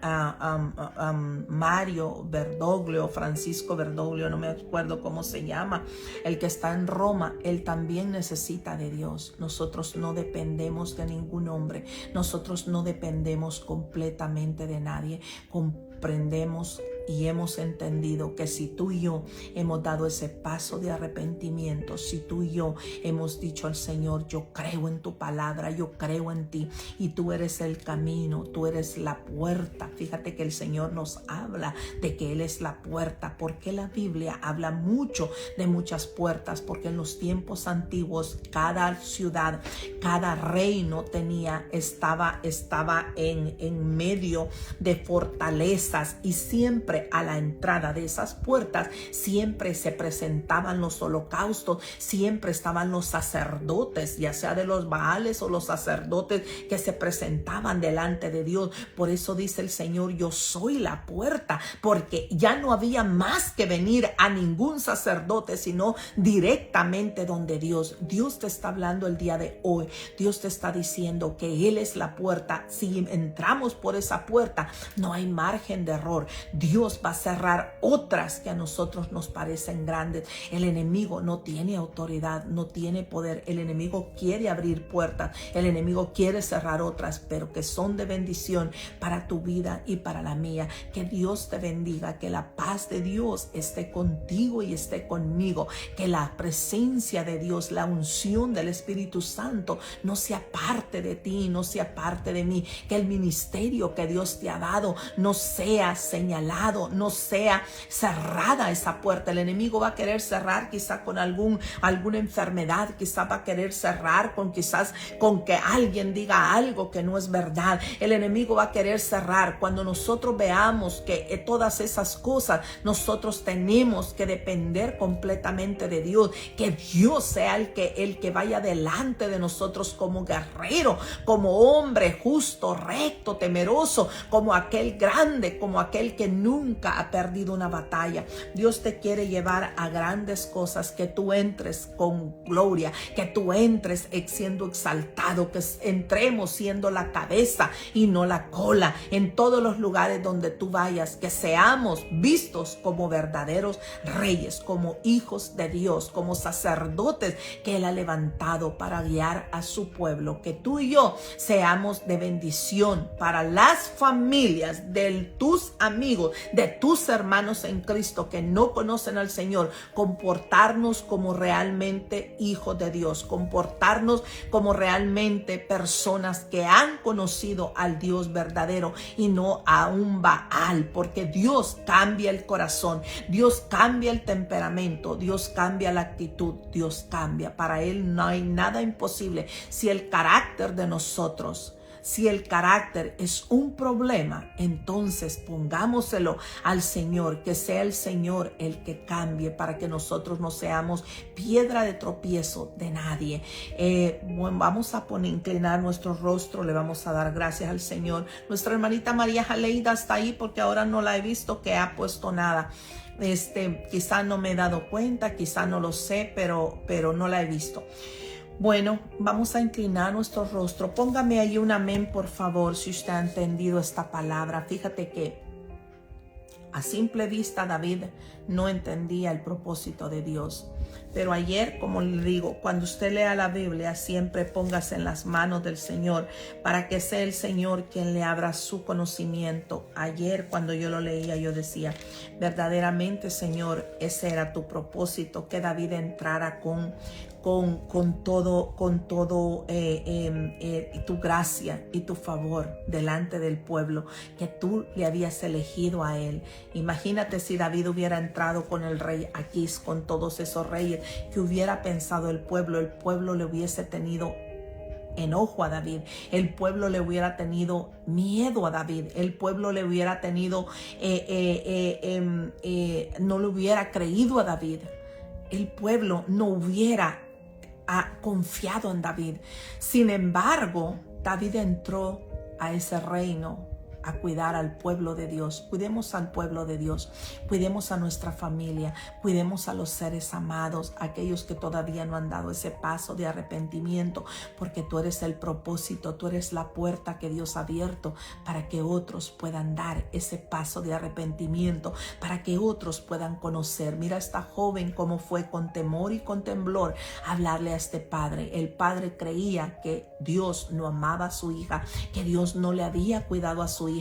Mario Bergoglio, Francisco Bergoglio, no me acuerdo cómo se llama, el que está en Roma, él también necesita de Dios. Nosotros no dependemos de ningún hombre, nosotros no dependemos completamente de nadie. Comprendemos y hemos entendido que si tú y yo hemos dado ese paso de arrepentimiento, si tú y yo hemos dicho al Señor, yo creo en tu palabra, yo creo en ti y tú eres el camino, tú eres la puerta. Fíjate que el Señor nos habla de que Él es la puerta, porque la Biblia habla mucho de muchas puertas, porque en los tiempos antiguos cada ciudad, cada reino estaba en medio de fortalezas, y siempre a la entrada de esas puertas siempre se presentaban los holocaustos, siempre estaban los sacerdotes, ya sea de los Baales o los sacerdotes que se presentaban delante de Dios. Por eso dice el Señor, yo soy la puerta, porque ya no había más que venir a ningún sacerdote, sino directamente donde Dios. Dios te está hablando el día de hoy. Dios te está diciendo que Él es la puerta. Si entramos por esa puerta, no hay margen de error. Dios va a cerrar otras que a nosotros nos parecen grandes. El enemigo no tiene autoridad, no tiene poder. El enemigo quiere abrir puertas, el enemigo quiere cerrar otras, pero que son de bendición para tu vida y para la mía. Que Dios te bendiga, que la paz de Dios esté contigo y esté conmigo, que la presencia de Dios, la unción del Espíritu Santo no se aparte de ti, no se aparte de mí, que el ministerio que Dios te ha dado no sea señalado, no sea cerrada esa puerta. El enemigo va a querer cerrar quizá con alguna enfermedad, quizá va a querer cerrar quizás con que alguien diga algo que no es verdad. El enemigo va a querer cerrar cuando nosotros veamos que todas esas cosas nosotros tenemos que depender completamente de Dios, que Dios sea el que vaya delante de nosotros como guerrero, como hombre justo, recto, temeroso, como aquel grande, como aquel que nunca ha perdido una batalla. Dios te quiere llevar a grandes cosas, que tú entres con gloria, que tú entres siendo exaltado, que entremos siendo la cabeza y no la cola en todos los lugares donde tú vayas, que seamos vistos como verdaderos reyes, como hijos de Dios, como sacerdotes que Él ha levantado para guiar a su pueblo, que tú y yo seamos de bendición para las familias de tus amigos, de tus hermanos en Cristo que no conocen al Señor. Comportarnos como realmente hijos de Dios, comportarnos como realmente personas que han conocido al Dios verdadero y no a un Baal, porque Dios cambia el corazón, Dios cambia el temperamento, Dios cambia la actitud, Dios cambia. Para Él no hay nada imposible. Si el carácter de nosotros, si el carácter es un problema, entonces pongámoselo al Señor, que sea el Señor el que cambie, para que nosotros no seamos piedra de tropiezo de nadie. Bueno, vamos a inclinar nuestro rostro, le vamos a dar gracias al Señor. Nuestra hermanita María Jaleida está ahí, porque ahora no la he visto que ha puesto nada. Quizá no me he dado cuenta, quizá no lo sé, pero no la he visto. Bueno, vamos a inclinar nuestro rostro. Póngame ahí un amén, por favor, si usted ha entendido esta palabra. Fíjate que a simple vista David no entendía el propósito de Dios. Pero ayer, como le digo, cuando usted lea la Biblia, siempre póngase en las manos del Señor, para que sea el Señor quien le abra su conocimiento. Ayer, cuando yo lo leía, yo decía, verdaderamente, Señor, ese era tu propósito, que David entrara con todo tu gracia y tu favor delante del pueblo que tú le habías elegido a él. Imagínate si David hubiera entrado con el rey Aquís, con todos esos reyes, que hubiera pensado el pueblo le hubiese tenido enojo a David, el pueblo le hubiera tenido miedo a David, el pueblo le hubiera tenido, no le hubiera creído a David, el pueblo no hubiera confiado en David. Sin embargo, David entró a ese reino a cuidar al pueblo de Dios. Cuidemos al pueblo de Dios, cuidemos a nuestra familia, cuidemos a los seres amados, aquellos que todavía no han dado ese paso de arrepentimiento, porque tú eres el propósito, tú eres la puerta que Dios ha abierto para que otros puedan dar ese paso de arrepentimiento, para que otros puedan conocer. Mira esta joven cómo fue con temor y con temblor a hablarle a este padre. El padre creía que Dios no amaba a su hija, que Dios no le había cuidado a su hija.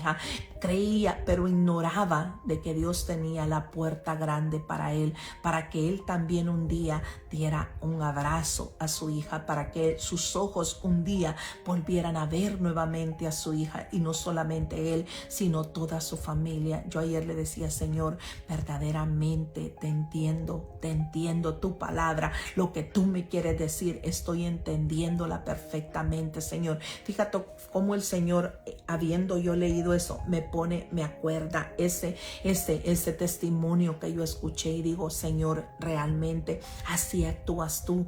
Creía, pero ignoraba de que Dios tenía la puerta grande para él, para que él también un día diera un abrazo a su hija, para que sus ojos un día volvieran a ver nuevamente a su hija, y no solamente él, sino toda su familia. Yo ayer le decía, Señor, verdaderamente te entiendo tu palabra, lo que tú me quieres decir, estoy entendiéndola perfectamente, Señor. Fíjate cómo el Señor, habiendo yo leído eso, me acuerda ese testimonio que yo escuché, y digo, Señor, realmente así actúas tú.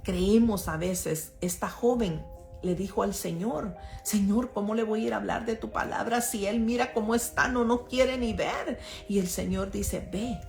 Creemos a veces, esta joven le dijo al Señor, Señor, ¿cómo le voy a ir a hablar de tu palabra si él mira cómo está, no quiere ni ver? Y el Señor dice, ve.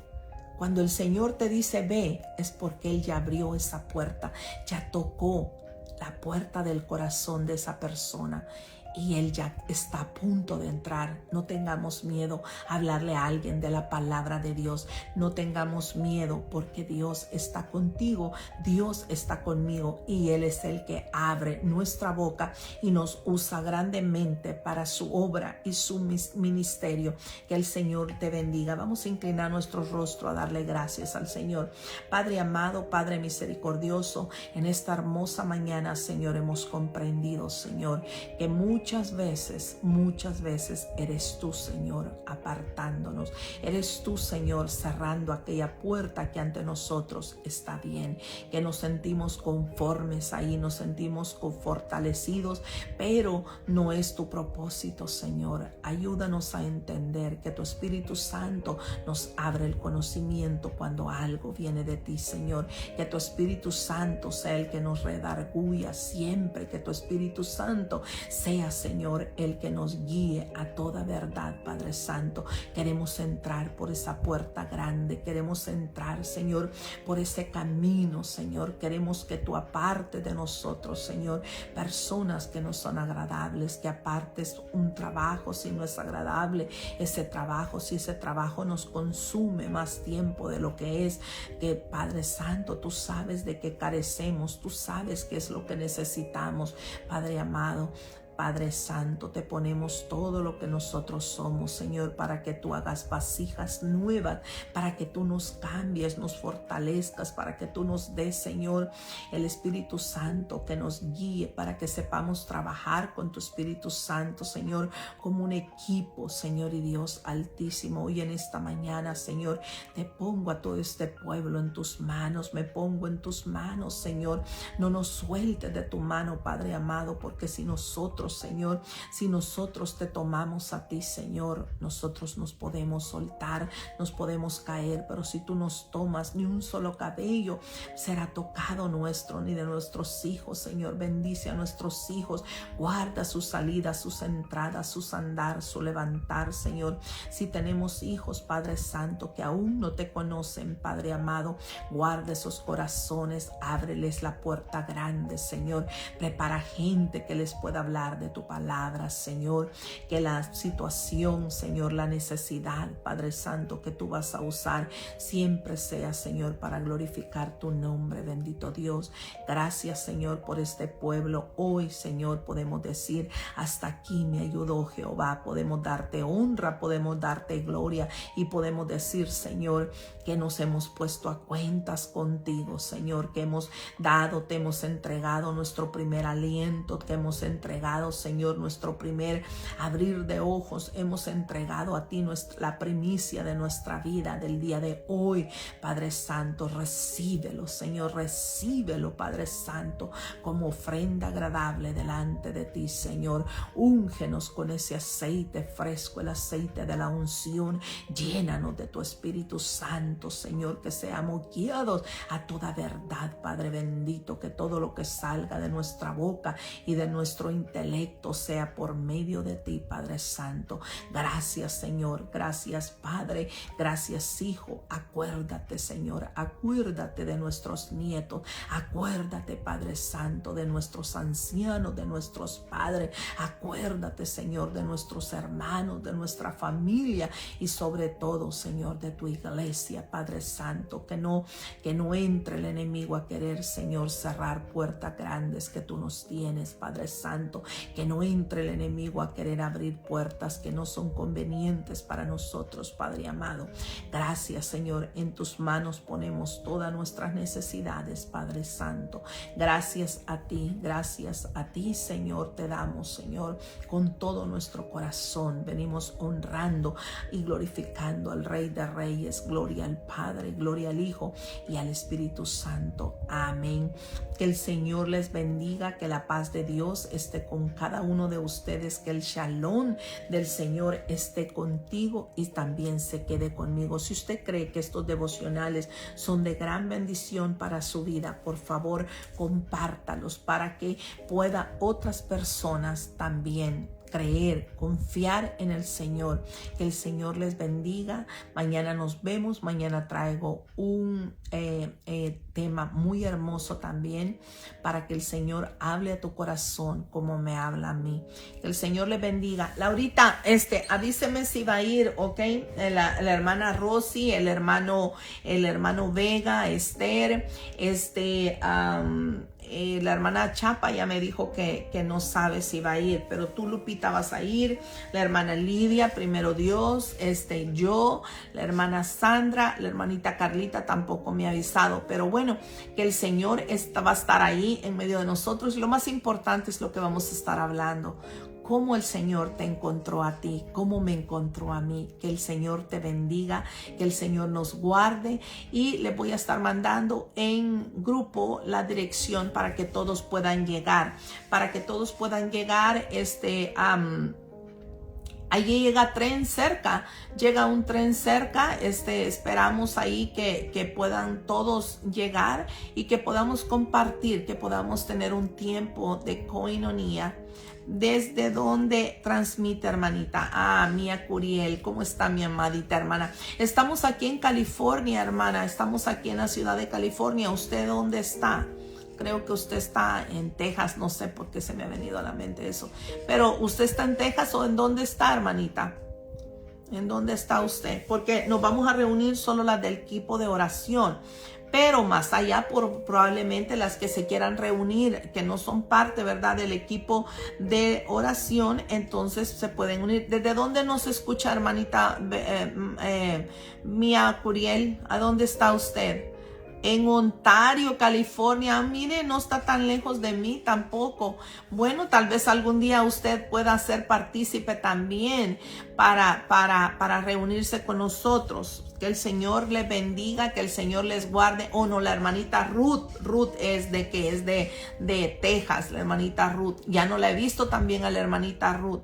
Cuando el Señor te dice ve, es porque él ya abrió esa puerta, ya tocó la puerta del corazón de esa persona, y él ya está a punto de entrar. No tengamos miedo a hablarle a alguien de la palabra de Dios. No tengamos miedo, porque Dios está contigo, Dios está conmigo, y Él es el que abre nuestra boca y nos usa grandemente para su obra y su ministerio. Que el Señor te bendiga. Vamos a inclinar nuestro rostro a darle gracias al Señor. Padre amado, Padre misericordioso, en esta hermosa mañana, Señor, hemos comprendido, Señor, que muchas veces eres tú, Señor, apartándonos. Eres tú, Señor, cerrando aquella puerta que ante nosotros está bien, que nos sentimos conformes ahí, nos sentimos fortalecidos, pero no es tu propósito, Señor. Ayúdanos a entender que tu Espíritu Santo nos abre el conocimiento cuando algo viene de ti, Señor. Que tu Espíritu Santo sea el que nos redarguya siempre, que tu Espíritu Santo sea, Señor, el que nos guíe a toda verdad, Padre Santo. Queremos entrar por esa puerta grande, queremos entrar, Señor, por ese camino, Señor. Queremos que tú apartes de nosotros, Señor, personas que no son agradables, que apartes un trabajo si no es agradable ese trabajo, si ese trabajo nos consume más tiempo de lo que es, que Padre Santo, tú sabes de qué carecemos, tú sabes qué es lo que necesitamos, Padre amado. Padre Santo, te ponemos todo lo que nosotros somos, Señor, para que tú hagas vasijas nuevas, para que tú nos cambies, nos fortalezcas, para que tú nos des, Señor, el Espíritu Santo que nos guíe, para que sepamos trabajar con tu Espíritu Santo, Señor, como un equipo, Señor y Dios Altísimo. Hoy en esta mañana, Señor, te pongo a todo este pueblo en tus manos, me pongo en tus manos, Señor. No nos sueltes de tu mano, Padre amado, porque si nosotros, Señor, si nosotros te tomamos a ti, Señor, nosotros nos podemos soltar, nos podemos caer, pero si tú nos tomas, ni un solo cabello será tocado nuestro, ni de nuestros hijos, Señor. Bendice a nuestros hijos, guarda sus salidas, sus entradas, sus andar, su levantar, Señor. Si tenemos hijos, Padre Santo, que aún no te conocen, Padre amado, guarda esos corazones, ábreles la puerta grande, Señor. Prepara gente que les pueda hablar de tu palabra, Señor, que la situación, Señor, la necesidad, Padre Santo, que tú vas a usar siempre sea, Señor, para glorificar tu nombre, bendito Dios. Gracias, Señor, por este pueblo. Hoy, Señor, podemos decir, hasta aquí me ayudó Jehová. Podemos darte honra, podemos darte gloria, y podemos decir, Señor, que nos hemos puesto a cuentas contigo, Señor, que hemos dado, te hemos entregado nuestro primer aliento, te hemos entregado amado Señor, nuestro primer abrir de ojos. Hemos entregado a ti la primicia de nuestra vida del día de hoy. Padre Santo, recíbelo, Señor, recíbelo, Padre Santo, como ofrenda agradable delante de ti, Señor. Úngenos con ese aceite fresco, el aceite de la unción. Llénanos de tu Espíritu Santo, Señor, que seamos guiados a toda verdad, Padre bendito, que todo lo que salga de nuestra boca y de nuestro intelecto sea por medio de ti, Padre Santo. Gracias, Señor, gracias, Padre, gracias, Hijo. Acuérdate, Señor, acuérdate de nuestros nietos, acuérdate, Padre Santo, de nuestros ancianos, de nuestros padres, acuérdate, Señor, de nuestros hermanos, de nuestra familia y sobre todo, Señor, de tu iglesia, Padre Santo, que no entre el enemigo a querer, Señor, cerrar puertas grandes que tú nos tienes, Padre Santo, que no entre el enemigo a querer abrir puertas que no son convenientes para nosotros, Padre amado. Gracias, Señor, en tus manos ponemos todas nuestras necesidades, Padre Santo. Gracias a ti, Señor, te damos, Señor, con todo nuestro corazón. Venimos honrando y glorificando al Rey de Reyes. Gloria al Padre, gloria al Hijo y al Espíritu Santo. Amén. Que el Señor les bendiga, que la paz de Dios esté con cada uno de ustedes, que el shalom del Señor esté contigo y también se quede conmigo. Si usted cree que estos devocionales son de gran bendición para su vida, por favor, compártalos para que pueda otras personas también creer, confiar en el Señor. Que el Señor les bendiga. Mañana nos vemos. Mañana traigo un tema muy hermoso también para que el Señor hable a tu corazón como me habla a mí. Que el Señor les bendiga. Laurita, avíseme si va a ir, ¿ok? La hermana Rosy, el hermano Vega, Esther, la hermana Chapa ya me dijo que no sabe si va a ir, pero tú, Lupita, vas a ir, la hermana Lidia, primero Dios, yo, la hermana Sandra, la hermanita Carlita tampoco me ha avisado, pero bueno, que el Señor va a estar ahí en medio de nosotros y lo más importante es lo que vamos a estar hablando. Cómo el Señor te encontró a ti, cómo me encontró a mí. Que el Señor te bendiga, que el Señor nos guarde y le voy a estar mandando en grupo la dirección para que todos puedan llegar. Allí llega un tren cerca, esperamos ahí que puedan todos llegar y que podamos compartir, que podamos tener un tiempo de koinonia. ¿Desde dónde transmite, hermanita? Mía Curiel, ¿cómo está mi amadita hermana? Estamos aquí en California, hermana, estamos aquí en la ciudad de California. ¿Usted dónde está? Creo que usted está en Texas, no sé por qué se me ha venido a la mente eso. Pero ¿usted está en Texas o en dónde está, hermanita? ¿En dónde está usted? Porque nos vamos a reunir solo las del equipo de oración. Pero más allá, probablemente las que se quieran reunir, que no son parte, ¿verdad?, del equipo de oración, entonces se pueden unir. ¿Desde dónde nos escucha, hermanita Mía Curiel? ¿A dónde está usted? En Ontario, California. Mire, no está tan lejos de mí tampoco. Bueno, tal vez algún día usted pueda ser partícipe también para reunirse con nosotros. Que el Señor les bendiga, que el Señor les guarde. No, la hermanita Ruth es de Texas, la hermanita Ruth. Ya no la he visto también a la hermanita Ruth.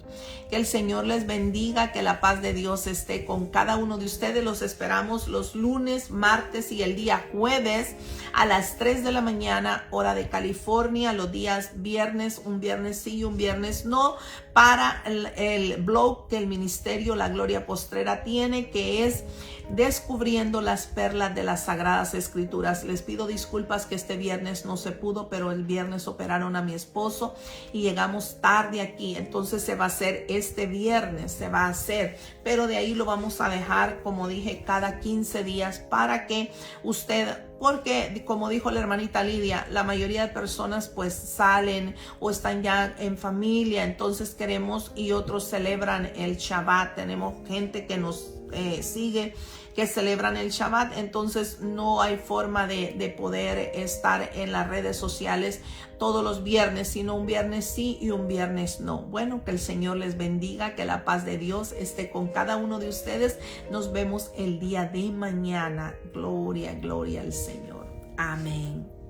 Que el Señor les bendiga, que la paz de Dios esté con cada uno de ustedes. Los esperamos los lunes, martes y el día jueves a las 3 de la mañana, hora de California. Los días viernes, un viernes sí y un viernes no, para el blog que el Ministerio La Gloria Postrera tiene, que es Descubriendo las Perlas de las Sagradas Escrituras. Les pido disculpas que este viernes no se pudo, pero el viernes operaron a mi esposo y llegamos tarde aquí. Entonces se va a hacer este viernes, se va a hacer. Pero de ahí lo vamos a dejar, como dije, cada 15 días para que usted... Porque, como dijo la hermanita Lidia, la mayoría de personas pues salen o están ya en familia, entonces queremos, y otros celebran el Shabbat. Tenemos gente que nos sigue que celebran el Shabbat, entonces no hay forma de poder estar en las redes sociales todos los viernes, sino un viernes sí y un viernes no. Bueno, que el Señor les bendiga, que la paz de Dios esté con cada uno de ustedes. Nos vemos el día de mañana. Gloria, gloria al Señor. Amén.